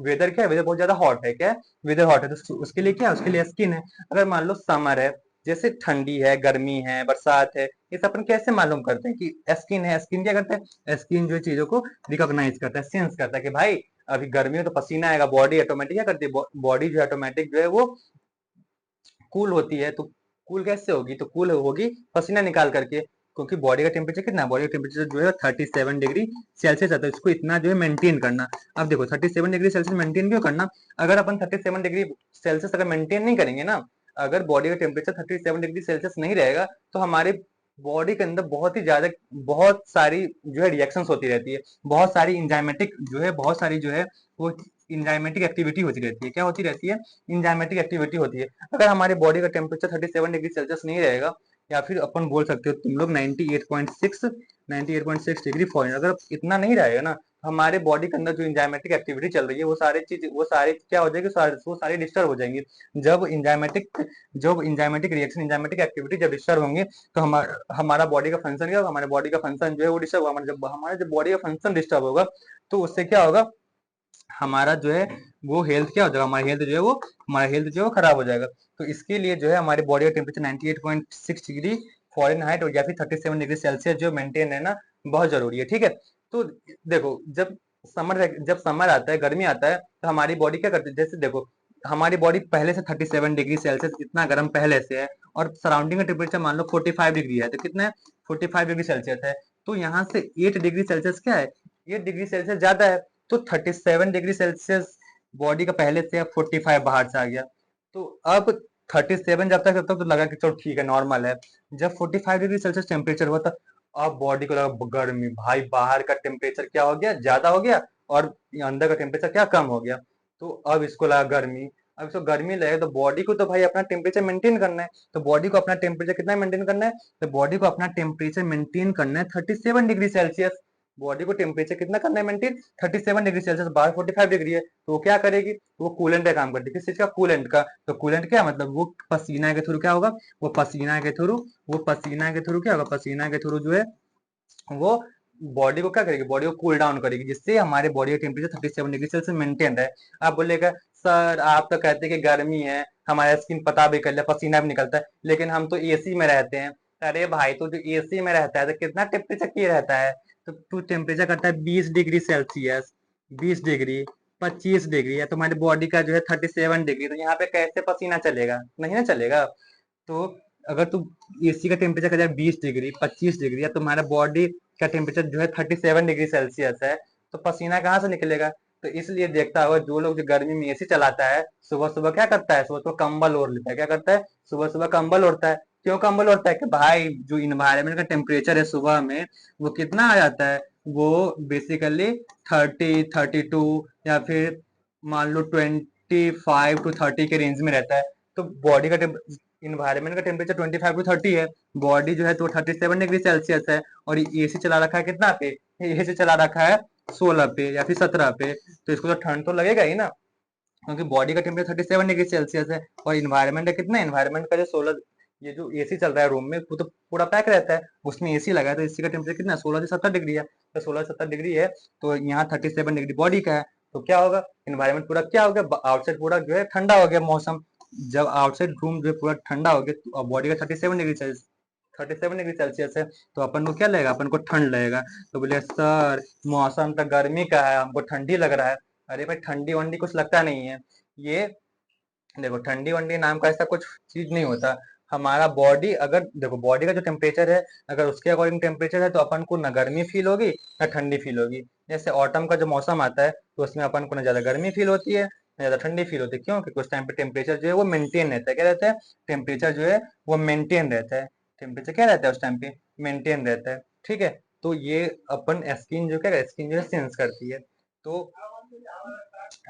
S1: वेदर, क्या है, वेदर बहुत ज्यादा हॉट है, क्या है, वेदर हॉट है, तो उसके लिए क्या है, उसके लिए स्किन है। अगर मान लो समर है, जैसे ठंडी है, गर्मी है, बरसात है, ये सब अपन कैसे मालूम करते हैं कि स्किन है, स्किन क्या करता है, स्किन जो है चीजों को रिकॉग्नाइज करता है, सेंस करता है कि भाई अभी गर्मी में तो पसीना आएगा, बॉडी ऑटोमेटिक क्या करती है, बॉडी जो है ऑटोमेटिक जो है वो कूल होती है। तो कूल कैसे होगी, तो कूल होगी पसीना निकाल करके, क्योंकि बॉडी का टेम्परेचर कितना है, बॉडी का टेम्परेचर जो है 37 डिग्री सेल्सियस आता है, इसको इतना जो है मेंटेन करना। अब देखो 37 डिग्री सेल्सियस मेंटेन क्यों करना, अगर अपन 37 डिग्री सेल्सियस अगर मेंटेन नहीं करेंगे ना, अगर बॉडी का टेम्परेचर 37 डिग्री सेल्सियस नहीं रहेगा, तो हमारे बॉडी के अंदर बहुत ही ज्यादा, बहुत सारी जो है रिएक्शंस होती रहती है, बहुत सारी इंजाइमेटिक जो है, बहुत सारी जो है वो इंजाइमेटिक एक्टिविटी होती रहती है, क्या होती रहती है, इंजाइमेटिक एक्टिविटी होती है। अगर हमारे बॉडी का टेम्परेचर 37 डिग्री सेल्सियस नहीं रहेगा, या फिर अपन बोल सकते हो तुम लोग 98.6 डिग्री फॉरेन, अगर इतना नहीं रहेगा ना, हमारे बॉडी के अंदर जो इंजाइमेटिक एक्टिविटी चल रही है, वो सारी क्या हो जाएगी, वो सारी डिस्टर्ब हो जाएंगी। जब इंजाइमेटिक जब इंजाइमेटिक रिएक्शन, इंजाइमेटिक एक्टिविटी जब डिस्टर्ब होंगे, तो हमारा बॉडी का फंक्शन क्या होगा, हमारे बॉडी का फंक्शन जो है वो डिस्टर्ब होगा, जब बॉडी का फंक्शन डिस्टर्ब होगा, तो उससे क्या होगा, हमारा जो है वो हेल्थ क्या हो जाएगा, हमारा हेल्थ जो है वो खराब हो जाएगा। तो इसके लिए जो है हमारे बॉडी का टेम्परेचर 98.6 डिग्री फॉरेन हाइट और या फिर 37 डिग्री सेल्सियस जो मेंटेन रहना बहुत जरूरी है, ठीक है। तो देखो जब समर आता है, गर्मी आता है, तो हमारी बॉडी क्या करती है, जैसे देखो हमारी बॉडी पहले से 37 डिग्री सेल्सियस इतना गर्म पहले से है, और सराउंडिंग का टेम्परेचर मान लो 45 डिग्री है, तो कितना है, 45 डिग्री सेल्सियस है। तो यहाँ से 8 डिग्री सेल्सियस क्या है, 8 डिग्री सेल्सियस ज्यादा है। तो 37 डिग्री सेल्सियस बॉडी का पहले से, अब 45 बाहर से आ गया। तो अब 37 जब तक तो लगा कि चलो ठीक है, नॉर्मल है। जब 45 डिग्री सेल्सियस टेम्परेचर हुआ, तो अब बॉडी को लगा गर्मी, भाई बाहर का टेम्परेचर क्या हो गया, ज्यादा हो गया, और अंदर का टेम्परेचर क्या कम हो गया। तो अब इसको लगा गर्मी, अब इसको गर्मी लगे तो बॉडी को तो भाई अपना टेम्परेचर मेंटेन करना है, तो बॉडी को अपना टेम्परेचर कितना मेंटेन करना है, तो बॉडी को अपना टेम्परेचर मेंटेन करना है 37 डिग्री सेल्सियस। बॉडी को टेम्परेचर कितना करना है मेंटेन, 37 डिग्री सेल्सियस, बाहर 45 डिग्री है, तो वो क्या करेगी, तो वो कूलेंट का काम करती है। किस चीज का, कूलेंट का। तो कूलेंट क्या मतलब, वो पसीना के थ्रू क्या होगा, वो पसीना के थ्रू, वो पसीना के थ्रू क्या होगा, पसीना के थ्रू जो है वो बॉडी को क्या करेगी, बॉडी को कूल डाउन करेगी, जिससे हमारे बॉडी का टेम्परेचर 37 डिग्री सेल्सियस मेंटेन रहे। आप बोलेगा सर आप तो कहते हैं कि गर्मी है, हमारा स्किन पता भी कर लिया, पसीना भी निकलता है, लेकिन हम तो एसी में रहते हैं। अरे भाई तो जो एसी में रहता है तो कितना टेम्परेचर की रहता है, तो तू टेम्परेचर करता है 20 डिग्री सेल्सियस, 20 डिग्री, 25 डिग्री है, तुम्हारी बॉडी का जो है 37 डिग्री, तो यहाँ पे कैसे पसीना चलेगा, नहीं ना चलेगा। तो अगर तू एसी का टेम्परेचर कर 20 डिग्री, 25 डिग्री है, तुम्हारा बॉडी का टेम्परेचर जो है 37 डिग्री सेल्सियस है, तो पसीना कहाँ से निकलेगा। तो इसलिए देखता होगा जो लोग जो गर्मी में एसी चलाता है, सुबह सुबह क्या करता है, सुबह सुबह कंबल ओढ़ लेता है, क्या करता है, सुबह सुबह कंबल ओढ़ता है। क्यों कंबल ओढ़ता है, कि भाई जो इन्वायरमेंट का टेम्परेचर है सुबह में, वो कितना आ जाता है, वो बेसिकली 30, 32 या फिर मान लो 25 to 30 के रेंज में रहता है। तो बॉडी का इन्वायरमेंट का टेम्परेचर 25 to 30 है, बॉडी जो है तो 37 डिग्री सेल्सियस है, और एसी चला रखा है कितना पे, एसी चला रखा है 16 पे या फिर 17 पे, तो इसको तो ठंड तो लगेगा ही ना, क्योंकि बॉडी का टेम्परेचर 37 डिग्री सेल्सियस है, और इन्वायरमेंट का कितना है, इन्वायरमेंट का जो 16, ये जो एसी चल रहा है रूम में वो तो पूरा पैक रहता है, उसमें एसी लगा है, तो एसी का टेम्परेचर कितना है, 16 से 17 डिग्री है, तो 16 से 17 डिग्री है, तो यहाँ 37 डिग्री बॉडी का है। तो क्या होगा, इन्वायरमेंट पूरा क्या हो गया, आउटसाइड पूरा जो है ठंडा हो गया मौसम। जब आउटसाइड रूम जो है पूरा ठंडा हो गया, तो बॉडी का 37 डिग्री सेल्सियस है, तो अपन को क्या लगेगा, अपन को ठंड लगेगा। तो बोले सर मौसम तो गर्मी का है, हमको ठंडी लग रहा है। अरे भाई ठंडी वंडी कुछ लगता नहीं है, ये देखो ठंडी वंडी नाम का ऐसा कुछ चीज नहीं होता। हमारा बॉडी अगर देखो, बॉडी का जो टेम्परेचर है, अगर उसके अकॉर्डिंग टेम्परेचर है, तो अपन को ना गर्मी फील होगी ना ठंडी फील होगी। जैसे ऑटम का जो मौसम आता है, तो उसमें अपन को ना ज्यादा गर्मी फील होती है ना ज्यादा ठंडी फील होती है। क्यों, क्योंकि उस टाइम पे टेम्परेचर जो है वो मेंटेन रहता है, क्या रहता है, टेम्परेचर जो है वो मेंटेन रहता है, टेम्परेचर क्या रहता है उस टाइम पे, मेंटेन रहता है। ठीक है, तो ये अपन स्किन जो क्या, स्किन जो है सेंस करती है। तो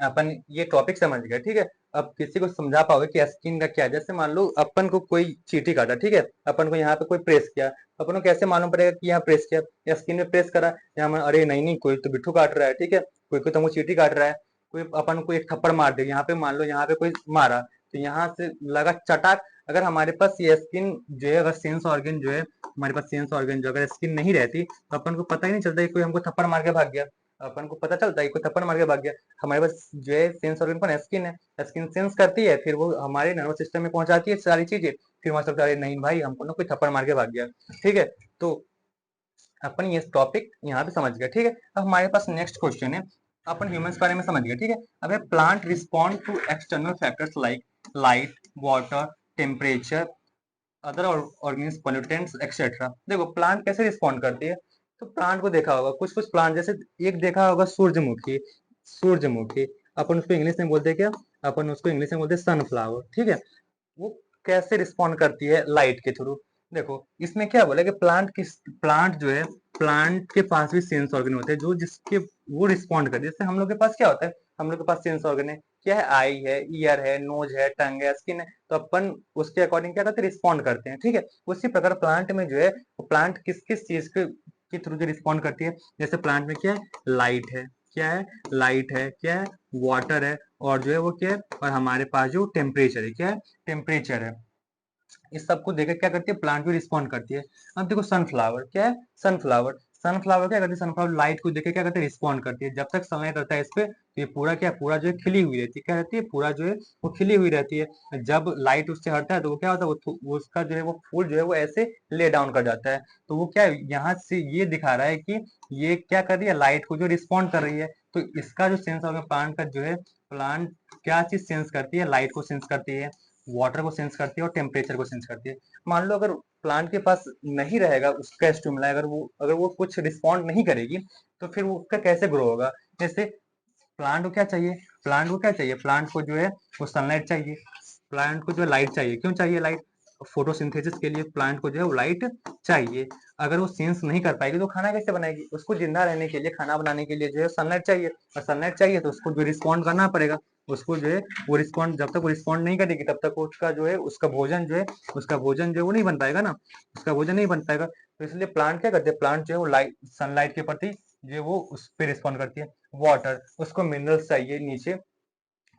S1: अपन ये टॉपिक समझ गए, ठीक है। अब किसी को समझा पाओगे कि स्किन का क्या है। जैसे मान लो अपन को कोई चींटी काटा, ठीक है, अपन को यहाँ पे कोई प्रेस किया, अपन को कैसे मालूम पड़ेगा कि यहाँ प्रेस किया या स्किन में प्रेस करा, यहाँ मैं अरे नहीं नहीं कोई तो बिट्ठू काट रहा है, ठीक है, कोई कोई तो मुझे चींटी काट रहा है, कोई अपन को एक थप्पड़ मार दे, यहाँ पे मान लो यहाँ पे कोई मारा, तो यहाँ से लगा चटाक। अगर हमारे पास ये स्किन जो है, अगर सेंस ऑर्गन जो है, हमारे पास सेंस ऑर्गन जो अगर स्किन नहीं रहती, तो अपन को पता ही नहीं चलता कि कोई हमको थप्पड़ मार के भाग गया। अपन को पता चलता है कि कोई थप्पड़ मार के भाग गया। हमारे पास जो है सेंस ऑर्गन पर स्किन है, स्किन सेंस करती है, फिर वो हमारे नर्वस सिस्टम में पहुंचाती है सारी चीजें, फिर वहां से अरे नहीं भाई हमको ना कोई थप्पड़ मार के भाग गया। ठीक है, तो अपन ये टॉपिक यहाँ पे समझ गए, ठीक है। अब हमारे पास नेक्स्ट क्वेश्चन है, अपन ह्यूमंस के बारे में समझ गए, ठीक है। अब plant respond to external factors like light, water, temperature, other organisms, pollutants etcetera. देखो प्लांट कैसे रिस्पॉन्ड करती है, तो प्लांट को देखा होगा, कुछ कुछ प्लांट जैसे एक देखा होगा सूरजमुखी, सूरजमुखी अपन उसको इंग्लिश में बोलते हैं क्या, अपन उसको इंग्लिश में बोलते हैं सनफ्लावर, ठीक है। वो कैसे रिस्पॉन्ड करती है, लाइट के थ्रू। देखो इसमें क्या बोला कि प्लांट जो है, प्लांट के पास भी सेंस ऑर्गन होते हैं जो जिसके वो रिस्पॉन्ड करते हैं। जैसे हम लोग के पास क्या होता है, हम लोग के पास सेंस ऑर्गन है, क्या है, आई है, ईयर है, नोज है, टंग है, स्किन है, तो अपन उसके अकॉर्डिंग क्या करते हैं, रिस्पॉन्ड करते हैं, ठीक है। उसी प्रकार प्लांट में जो है, प्लांट किस किस चीज के थ्रू जो रिस्पॉन्ड करती है। जैसे प्लांट में क्या है, लाइट है, क्या है, लाइट है, क्या है, वाटर है, और जो है वो क्या है, और हमारे पास जो टेम्परेचर है, क्या है, टेम्परेचर है। इस सबको देखकर क्या करती है, प्लांट भी रिस्पॉन्ड करती है। अब देखो सनफ्लावर क्या है, सनफ्लावर, सनफ्लावर क्या करती है, सनफ्लावर लाइट को देखकर क्या करती है, रिस्पॉन्ड करती है। जब तक सनलाइट रहता है इस पे, तो ये पूरा क्या, पूरा जो है खिली हुई रहती है, क्या रहती है, पूरा जो है वो खिली हुई रहती है। जब लाइट उससे हटता है तो वो क्या होता है, वो उसका जो है वो फूल जो है वो ऐसे ले डाउन कर जाता है। तो वो क्या है, यहाँ से ये दिखा रहा है कि ये क्या कर रही है, लाइट को जो रिस्पॉन्ड कर रही है। तो इसका जो सेंस ऑर्गन प्लांट का जो है, प्लांट क्या चीज सेंस करती है, लाइट को सेंस करती है, वाटर को सेंस करती है, और टेम्परेचर को सेंस करती है। मान लो अगर प्लांट के पास नहीं रहेगा उसका स्टिमुला, अगर वो कुछ रिस्पॉन्ड नहीं करेगी, तो फिर वो उसका कैसे ग्रो होगा। जैसे प्लांट को क्या चाहिए, प्लांट को क्या चाहिए, प्लांट को जो है वो सनलाइट चाहिए, प्लांट को जो है लाइट चाहिए। क्यों चाहिए लाइट, फोटोसिंथेसिस के लिए प्लांट को जो है वो लाइट चाहिए। अगर वो सेंस नहीं कर पाएगी तो खाना कैसे बनाएगी, उसको जिंदा रहने के लिए, खाना बनाने के लिए जो है सनलाइट चाहिए, और सनलाइट चाहिए तो उसको जो रिस्पॉन्ड करना पड़ेगा। उसको जो है वो रिस्पॉन्ड, जब तक वो रिस्पॉन्ड नहीं करेगी तब तक उसका जो है उसका भोजन जो है वो नहीं बन पाएगा ना, उसका भोजन नहीं बन पाएगा। तो इसलिए प्लांट क्या करते हैं, प्लांट जो है वो लाइट सनलाइट के प्रति जो है वो उस पर रिस्पॉन्ड करती है। वाटर, उसको मिनरल्स चाहिए नीचे,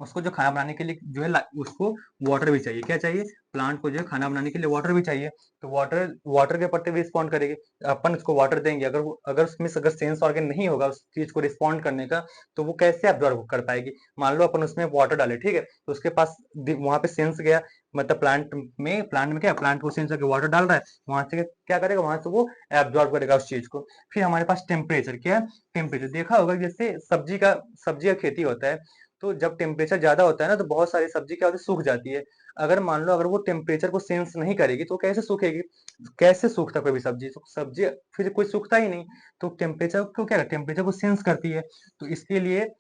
S1: उसको जो खाना बनाने के लिए जो है उसको वाटर भी चाहिए। क्या चाहिए, प्लांट को जो है खाना बनाने के लिए वाटर भी चाहिए। तो वाटर वाटर के प्रति भी रिस्पॉन्ड करेगी। अपन उसको वाटर देंगे, अगर उसमें अगर सेंस ऑर्गन नहीं होगा उस चीज को रिस्पॉन्ड करने का, तो वो कैसे एब्जॉर्ब कर पाएगी। मान लो अपन उसमें वाटर डाले, ठीक है, तो उसके पास वहां पे सेंस गया, मतलब प्लांट में क्या, प्लांट को सेंस वाटर डाल रहा है, वहां से क्या करेगा, वहां से वो एब्जॉर्ब करेगा उस चीज को। फिर हमारे पास टेम्परेचर, क्या है, टेम्परेचर देखा होगा, जैसे सब्जी का खेती होता है, तो जब टेम्परेचर ज्यादा होता है ना, तो बहुत सारी सब्जी क्या होती है, सूख जाती है। अगर मान लो अगर वो टेम्परेचर को सेंस नहीं करेगी तो कैसे सूखेगी, कैसे सूखता कोई भी सब्जी, तो सब्जी फिर कोई सूखता ही नहीं। तो टेम्परेचर को क्या, टेम्परेचर को सेंस करती है। तो इसके लिए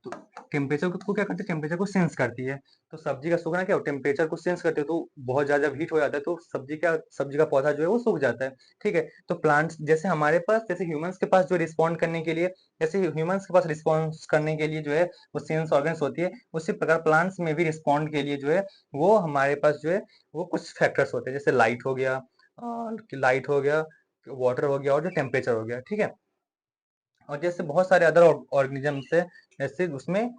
S1: तो टेम्परेचर को क्या करती है, टेम्परेचर को सेंस करती है। तो सब्जी का सूखना क्या हो, टेम्परेचर को सेंस करते हो, तो बहुत ज्यादा हीट हो जाता है, तो सब्जी का पौधा जो है वो सूख जाता है। ठीक है, तो प्लांट्स जैसे हमारे पास, जैसे ह्यूमंस के पास जो रिस्पॉन्ड करने के लिए, जैसे ह्यूमंस के पास रिस्पॉन्स करने के लिए जो है वो सेंस ऑर्गन्स होती है, उसी प्रकार प्लांट्स में भी रिस्पॉन्ड के लिए जो है वो हमारे पास जो है वो कुछ फैक्टर्स होते हैं, जैसे लाइट हो गया, वाटर हो गया, और जो टेम्परेचर हो गया। ठीक है, और जैसे बहुत सारे अदर ऑर्गेनिजम्स है, जैसे उसमें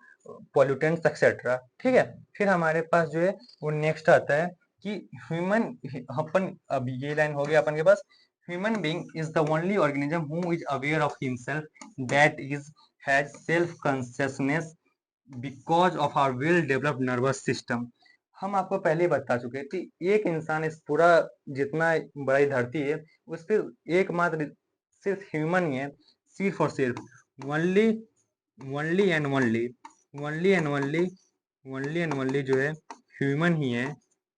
S1: पॉल्यूटेंट्स एक्सेट्रा। ठीक है, फिर हमारे पास जो है वो नेक्स्ट आता है कि ह्यूमन, अपन अब ये लाइन हो गया अपन के पास, human being is the only organism who is aware of himself, that is has self consciousness because of our well developed nervous system. हम आपको पहले ही बता चुके हैं कि एक इंसान इस पूरा जितना बड़ी धरती है उस पर एकमात्र सिर्फ ह्यूमन ही है, सिर्फ और सिर्फ only only and only only and only only and only जो है ह्यूमन ही है,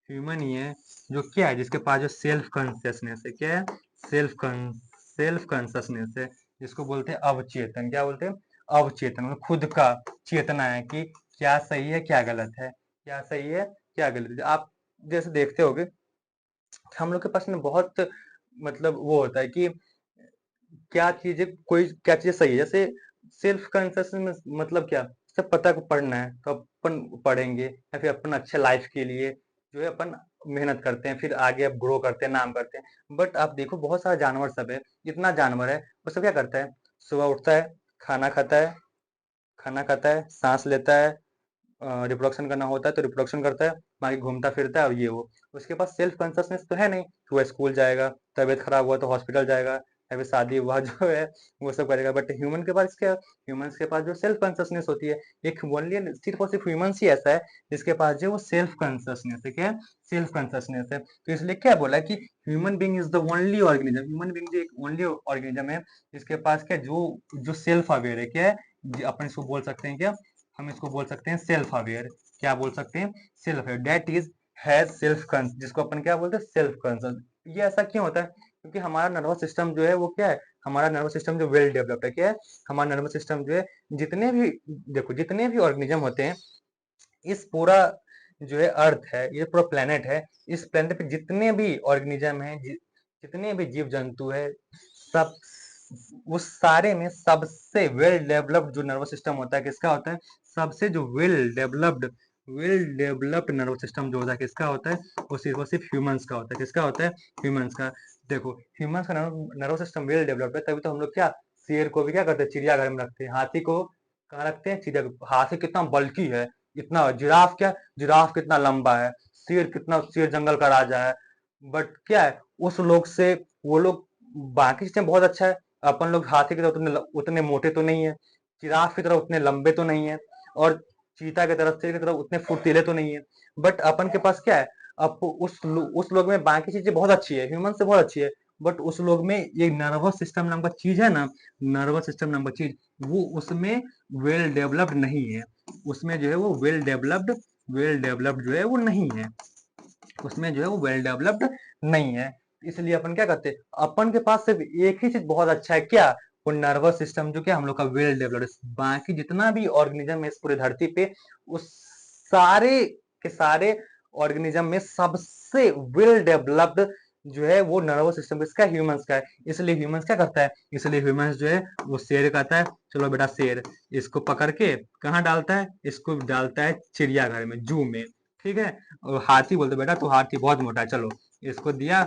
S1: ह्यूमन ही है, जो क्या है, जिसके पास जो सेल्फ कॉन्शियसनेस है। क्या है, सेल्फ कॉन्शियसनेस है, जिसको बोलते हैं अवचेतन। क्या बोलते हैं, अवचेतन, मतलब खुद का चेतना है कि क्या सही है क्या गलत है, क्या सही है क्या गलत है। आप जैसे देखते होगे हम लोग के पास में बहुत, मतलब वो होता है कि क्या चीजें सही है, जैसे सेल्फ कॉन्शियसनेस मतलब क्या, सब पता को पढ़ना है तो अपन पढ़ेंगे, या फिर अपन अच्छे लाइफ के लिए जो है अपन मेहनत करते हैं, फिर आगे अब ग्रो करते हैं, नाम करते हैं। बट आप देखो बहुत सारा जानवर सब है, जितना जानवर है वो सब क्या करता है, सुबह उठता है, खाना खाता है, सांस लेता है, रिप्रोडक्शन करना होता है तो रिप्रोडक्शन करता है, बाकी घूमता फिरता है और ये वो। उसके पास सेल्फ कॉन्शियसनेस तो है नहीं कि वो स्कूल जाएगा, तबीयत खराब हुआ तो हॉस्पिटल जाएगा, या फिर शादी हुआ जो है वो सब करेगा। बट ह्यूमंस के पास जो सेल्फ कॉन्शियसनेस होती है, एक ओनली सिर्फ और सिर्फ ह्यूमंस ही ऐसा है जिसके पास जो वो सेल्फ कॉन्शियसनेस है। क्या है, सेल्फ कॉन्शियसनेस है। तो इसलिए क्या बोला कि human being is the only organism, human being जो एक ओनली ऑर्गेनिज्म है जिसके पास क्या, जो जो सेल्फ अवेयर है। क्या है, अपन इसको बोल सकते हैं, क्या हम इसको बोल सकते हैं सेल्फ अवेयर। क्या बोल सकते हैं, self aware, that is has self conscious, जिसको अपन क्या बोलते हैं, सेल्फ कॉन्शियस। ये ऐसा क्यों होता है, क्योंकि हमारा नर्वस सिस्टम जो है वो क्या है, हमारा नर्वस सिस्टम जो वेल डेवलप्ड है। क्या है, हमारा नर्वस सिस्टम जो है, जितने भी देखो जितने भी ऑर्गेनिज्म होते हैं, इस पूरा जो है अर्थ है, ये पूरा प्लेनेट है, इस प्लेनेट पे जितने भी ऑर्गेनिज्म है, जितने भी जीव जंतु है, सब उस सारे में सबसे वेल डेवलप्ड जो नर्वस सिस्टम होता है किसका होता है, सबसे जो वेल डेवलप्ड नर्वस सिस्टम जो होता है किसका होता है, वो सिर्फ ह्यूमंस का होता है। किसका होता है, ह्यूमंस का। देखो ह्यूमंस का नर्वस सिस्टम वेल डेवलप्ड है, तभी तो हम लोग क्या, शेर को भी क्या करते हैं, चिड़ियाघर में रखते हैं, हाथी को कहाँ रखते हैं, चिड़िया। हाथी कितना बल्कि है, इतना, जिराफ कितना लंबा है, शेर जंगल का राजा है। बट क्या है, उस लोग से वो लोग, बाकी चीजें बहुत अच्छा है, अपन लोग हाथी की तरह उतने मोटे तो नहीं है, जिराफ की तरह उतने लंबे तो नहीं है, और चीता की तरफ, शेर की तरफ उतने फुर्तीले तो नहीं है। बट अपन के पास क्या है, अब उस लोग में बाकी चीजें बहुत अच्छी है, ह्यूमन से बहुत अच्छी है, बट उस लोग में ये नर्वस सिस्टम नाम का चीज है ना, नर्वस सिस्टम नाम का चीज, वो उसमें वेल डेवलप्ड नहीं है। उसमें जो है वो वेल डेवलप्ड जो है वो नहीं है, उसमें जो है वो वेल डेवलप्ड नहीं है। इसलिए अपन क्या करते हैं, अपन के पास सिर्फ एक ही चीज बहुत अच्छा है, क्या, वो नर्वस सिस्टम जो क्या हम लोग का वेल डेवलप्ड है। बाकी जितना भी ऑर्गेनिज्म है इस पूरी धरती पे, उस सारे के सारे ऑर्गेनिज्म में सबसे वेल डेवलप्ड जो है वो नर्वस सिस्टम किसका है, ह्यूमंस का है। इसलिए ह्यूमंस क्या करता है, इसलिए ह्यूमंस जो है वो शेर कहता है, चलो बेटा शेर, इसको पकड़ के कहाँ डालता है, इसको डालता है चिड़ियाघर में, जू में, ठीक है। और हाथी बोलते बेटा तो हाथी बहुत मोटा है, चलो इसको दिया,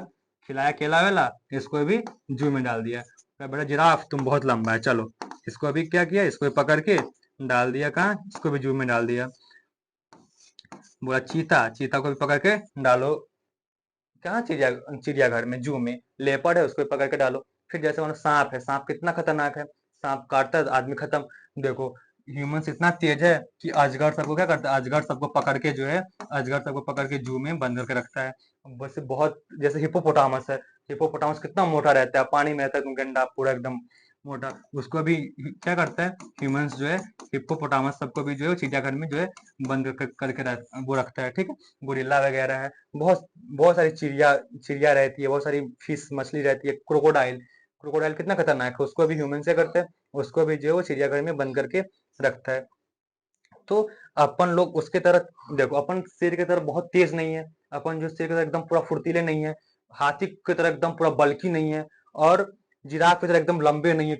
S1: खिलाया केला वेला, इसको भी जू में डाल दिया। कहा, बेटा जिराफ तुम बहुत लंबा है, चलो इसको अभी क्या किया, इसको पकड़ के डाल दिया कहाँ, इसको भी जू में डाल दिया। बोला चीता, चीता को भी पकड़ के डालो कहाँ, चिड़ियाघर में, जू में। लेपर्ड है, उसको भी पकड़ के डालो। फिर जैसे मानो सांप है, सांप कितना खतरनाक है, सांप काटता है तो आदमी खत्म। देखो ह्यूमंस इतना तेज है कि अजगर सबको क्या करता है, अजगर सबको पकड़ के जो है, अजगर सबको पकड़ के जू में बंद करके रखता है। बस बहुत, जैसे हिप्पोपोटामस है, हिप्पोपोटामस कितना मोटा रहता है, पानी में रहता है, गंदा पूरा एकदम मोटा, उसको भी क्या करता है ह्यूमंस जो है, हिप्पोपोटामस सबको भी जो है चिड़ियाघर में जो है बंद करके वो रखता है, ठीक है। गोरिल्ला वगैरह है, बहुत बहुत सारी चिड़िया चिड़िया रहती है, बहुत सारी फिश मछली रहती है, क्रोकोडाइल, क्रोकोडाइल कितना खतरनाक है, उसको भी ह्यूमन से करते हैं, उसको भी जो है वो चिड़ियाघर में बंद करके रखता है। तो अपन लोग उसके तरह देखो, अपन शेर की तरह बहुत तेज नहीं है, अपन जो शेर की तरह एकदम पूरा फुर्तीले नहीं है, हाथी की तरह एकदम पूरा बल्की नहीं है, और जिराफ की तरह एकदम लंबे नहीं है,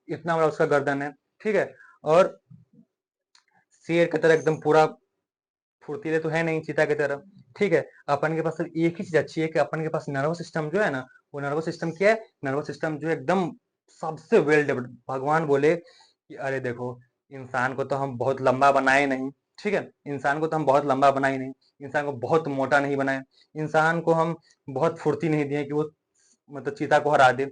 S1: इतना बड़ा उसका गर्दन है, ठीक है। और शेर की तरह एकदम पूरा फुर्तीले तो है नहीं चीता की तरह, ठीक है। अपन के पास सिर्फ एक ही चीज अच्छी है कि अपन के पास नर्वस सिस्टम जो है ना, वो नर्वस सिस्टम क्या है, नर्वस सिस्टम जो है एकदम सबसे वेल डेवलप्ड। भगवान बोले कि अरे देखो, इंसान को तो हम बहुत लंबा बनाए नहीं, ठीक है, इंसान को तो हम बहुत लंबा बनाए नहीं, इंसान को बहुत मोटा नहीं बनाए, इंसान को हम बहुत फुर्ती नहीं दिए कि वो मतलब चीता को हरा दे।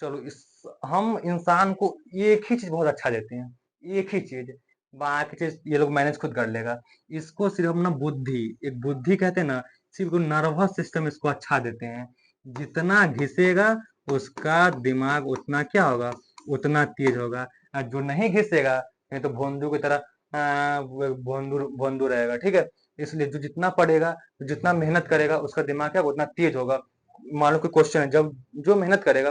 S1: चलो इस, हम इंसान को एक ही चीज बहुत अच्छा देते हैं, एक ही चीज, बाकी चीज ये लोग मैनेज खुद कर लेगा। इसको सिर्फ अपना बुद्धि, एक बुद्धि कहते हैं ना, सिर्फ नर्वस सिस्टम इसको अच्छा देते हैं। जितना घिसेगा उसका दिमाग उतना क्या होगा, उतना तेज होगा। और जो नहीं घिसेगा, नहीं तो भोंदू की तरह वो भोंदू भोंदू रहेगा, ठीक है। इसलिए जो जितना पढ़ेगा, जितना मेहनत करेगा, उसका दिमाग क्या उतना तेज होगा। मान लो कोई क्वेश्चन है, जब जो मेहनत करेगा,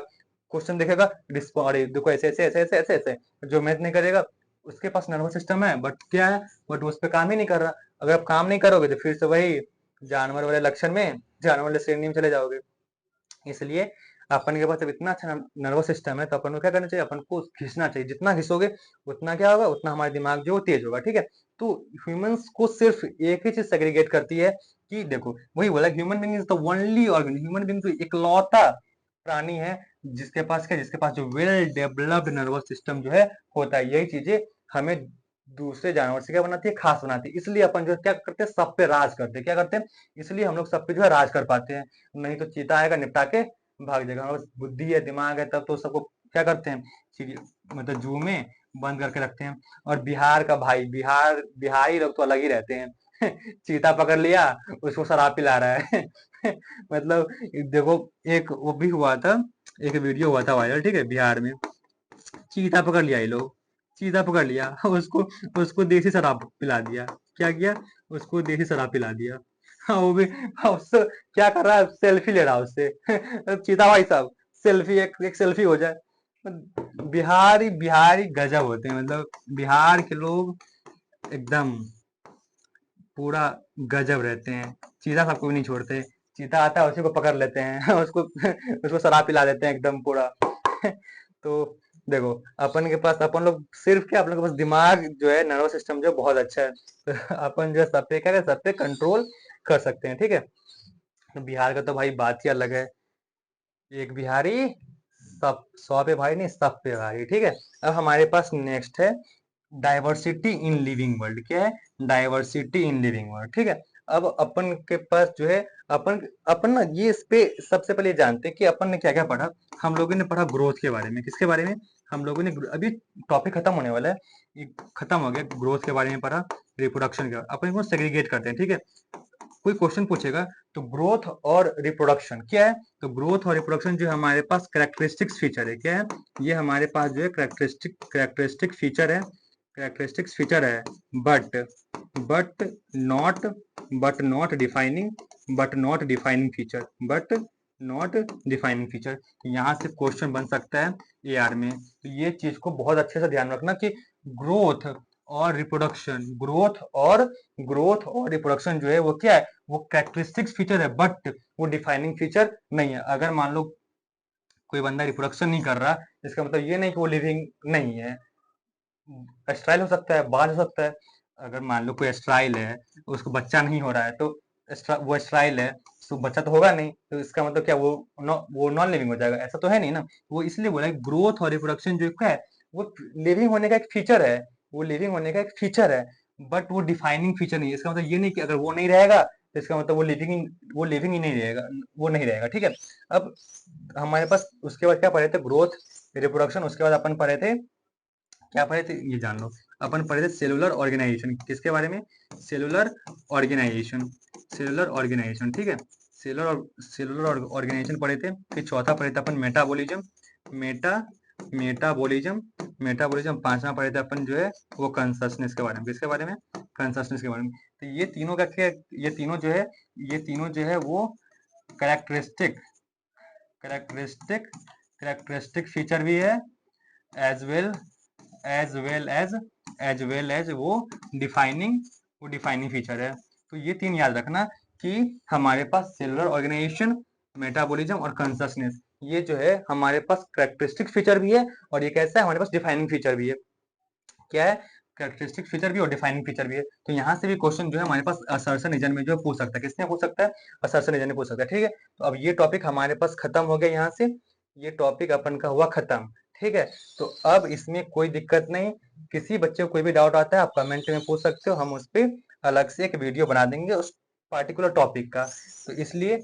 S1: क्वेश्चन देखेगा, रिस्पॉन्ड देखो ऐसे ऐसे ऐसे ऐसे ऐसे ऐसे, जो मेहनत नहीं करेगा, उसके पास नर्वस सिस्टम है बट क्या है, बट उस पर काम ही नहीं कर रहा। अगर आप काम नहीं करोगे तो फिर से वही जानवर वाले लक्षण में, जानवर वाले श्रेणी में चले जाओगे। इसलिए अपन के पास अब इतना अच्छा नर्वस सिस्टम है, तो अपन को क्या करना चाहिए, अपन को घिसना चाहिए, जितना घिसोगे उतना क्या होगा, उतना हमारा दिमाग जो तेज होगा, ठीक है। तो ह्यूमंस को सिर्फ एक ही चीज सेग्रीगेट करती है कि देखो, वही बोला, human being is the only organ, human being तो इकलौता प्राणी है जिसके पास क्या, जिसके पास जो वेल डेवलप्ड नर्वस सिस्टम जो है होता है। यही चीजें हमें दूसरे जानवर से क्या बनाती है, खास बनाती है। इसलिए अपन जो क्या करते हैं, सब पे राज करते हैं, क्या करते हैं, इसलिए हम लोग सब पे जो है राज कर पाते हैं। नहीं तो चीता आएगा निपटा के भाग जाएगा। हमारे पास बुद्धि है, दिमाग है, तब तो सबको क्या करते हैं, मतलब जू में बंद करके रखते हैं। और बिहार का भाई, बिहारी लोग तो अलग ही रहते हैं। चीता पकड़ लिया, उसको शराब पिला रहा है। मतलब देखो, एक वो भी हुआ था, एक वीडियो हुआ था वायरल, ठीक है, बिहार में चीता पकड़ लिया, ये लोग चीता पकड़ लिया, उसको उसको देसी शराब पिला दिया। क्या किया, उसको देसी शराब पिला दिया। हाँ वो भी, हाँ, उससे क्या कर रहा है, सेल्फी ले रहा है उससे। चीता भाई साहब, सेल्फी, एक सेल्फी हो जाए। बिहारी बिहारी गजब होते हैं, मतलब बिहार के लोग एकदम पूरा गजब रहते हैं। चीता सबको भी नहीं छोड़ते, चीता आता है उसी को पकड़ लेते हैं। उसको उसको शराब पिला देते हैं एकदम पूरा। तो देखो, अपन के पास, अपन लोग सिर्फ क्या, अपन लोग के पास दिमाग जो है, नर्वस सिस्टम जो है बहुत अच्छा है। तो अपन जो है सब पे क्या है, सब पे कंट्रोल कर सकते हैं, ठीक है। तो बिहार का तो भाई बात ही अलग है, एक बिहारी सब, 100 पे भाई नहीं, सब पे भारी, ठीक है। अब हमारे पास नेक्स्ट है डाइवर्सिटी इन लिविंग वर्ल्ड। क्या है, डाइवर्सिटी इन लिविंग वर्ल्ड, ठीक है। अब अपन के पास जो है, अपन अपन ना ये इस पे सबसे पहले जानते हैं कि अपन ने क्या क्या पढ़ा। हम लोगों ने पढ़ा ग्रोथ के बारे में, किसके बारे में, हम लोगों ने अभी टॉपिक खत्म होने वाला है, ये खत्म हो गया, ग्रोथ के बारे में पढ़ा, रिप्रोडक्शन के, अपन इसको सेग्रीगेट करते हैं, ठीक है। कोई क्वेश्चन पूछेगा तो ग्रोथ और रिप्रोडक्शन क्या है, तो ग्रोथ और रिप्रोडक्शन जो हमारे पास करेक्टरिस्टिक्स फीचर है, क्या है, ये हमारे पास जो है करेक्टरिस्टिक फीचर है, करेक्टरिस्टिक्स फीचर है, but but not but not defining but not defining feature, but not defining feature. यहाँ से क्वेश्चन बन सकता है एआर में। तो ये चीज को बहुत अच्छे से ध्यान रखना कि ग्रोथ और रिप्रोडक्शन, ग्रोथ और रिप्रोडक्शन जो है वो क्या है, वो कैरेक्टरिस्टिक्स फीचर है, बट वो डिफाइनिंग फीचर नहीं है। अगर मान लो कोई बंदा रिप्रोडक्शन नहीं कर रहा, इसका मतलब ये नहीं कि वो लिविंग नहीं है। स्ट्राइल हो सकता है, बाल हो सकता है। अगर मान लो कोई स्ट्राइल है, उसको बच्चा नहीं हो रहा है, तो वो स्ट्राइल है, तो बच्चा तो होगा नहीं, तो इसका मतलब क्या, वो नॉन लिविंग हो जाएगा, ऐसा तो है नहीं ना। वो इसलिए बोला ग्रोथ और रिप्रोडक्शन जो क्या है, वो लिविंग होने का एक फीचर है, वो लिविंग होने का एक फीचर है, बट वो डिफाइनिंग फीचर नहीं है। इसका मतलब ये नहीं कि अगर वो नहीं रहेगा तो इसका मतलब वो लिविंग ही नहीं रहेगा, वो नहीं रहेगा, ठीक है। अब हमारे पास उसके बाद क्या पढ़े थे, ग्रोथ, रिप्रोडक्शन, उसके बाद अपन पढ़े थे, क्या पढ़े थे ये जान लो, अपन पढ़े थे सेलुलर ऑर्गेनाइजेशन। किसके बारे में, सेलुलर ऑर्गेनाइजेशन, सेलुलर ऑर्गेनाइजेशन, ठीक है। सेलुलर ऑर्गेनाइजेशन पढ़े थे। फिर चौथा पढ़े थे अपन मेटाबॉलिज्म, मेटा मेटाबॉलिज्म मेटाबॉलिज्म। पांचवा पढ़े थे अपन जो है वो कंसस्नेस के बारे में। किसके बारे में, कंसस्नेस के बारे में। तो ये तीनों का क्या, ये तीनों जो है वो कैरेक्टरिस्टिक कैरेक्टरिस्टिक कैरेक्टरिस्टिक फीचर भी है, as well as well as वो डिफाइनिंग फीचर है। तो ये तीन याद रखना कि हमारे पास सेलुलर ऑर्गेनाइजेशन, मेटाबॉलिज्म और कंसस्नेस, ये जो है हमारे पास कैरेक्टरिस्टिक फीचर भी है, और ये कैसा है, हमारे पास डिफाइनिंग फीचर भी है। क्या है, कैरेक्टरिस्टिक फीचर भी और डिफाइनिंग फीचर भी है। तो यहाँ से भी क्वेश्चन जो है हमारे पास असर्शन रीजन में जो है पूछ सकता है। किसने पूछ सकता है, असर्शन रीजन में पूछ सकता है, ठीक है। तो अब ये टॉपिक हमारे पास खत्म हो गया, यहाँ से ये टॉपिक अपन का हुआ खत्म, ठीक है। तो अब इसमें कोई दिक्कत नहीं, किसी बच्चे को कोई भी डाउट आता है आप कमेंट में पूछ सकते हो, हम उस पर अलग से एक वीडियो बना देंगे उस पार्टिकुलर टॉपिक का। तो इसलिए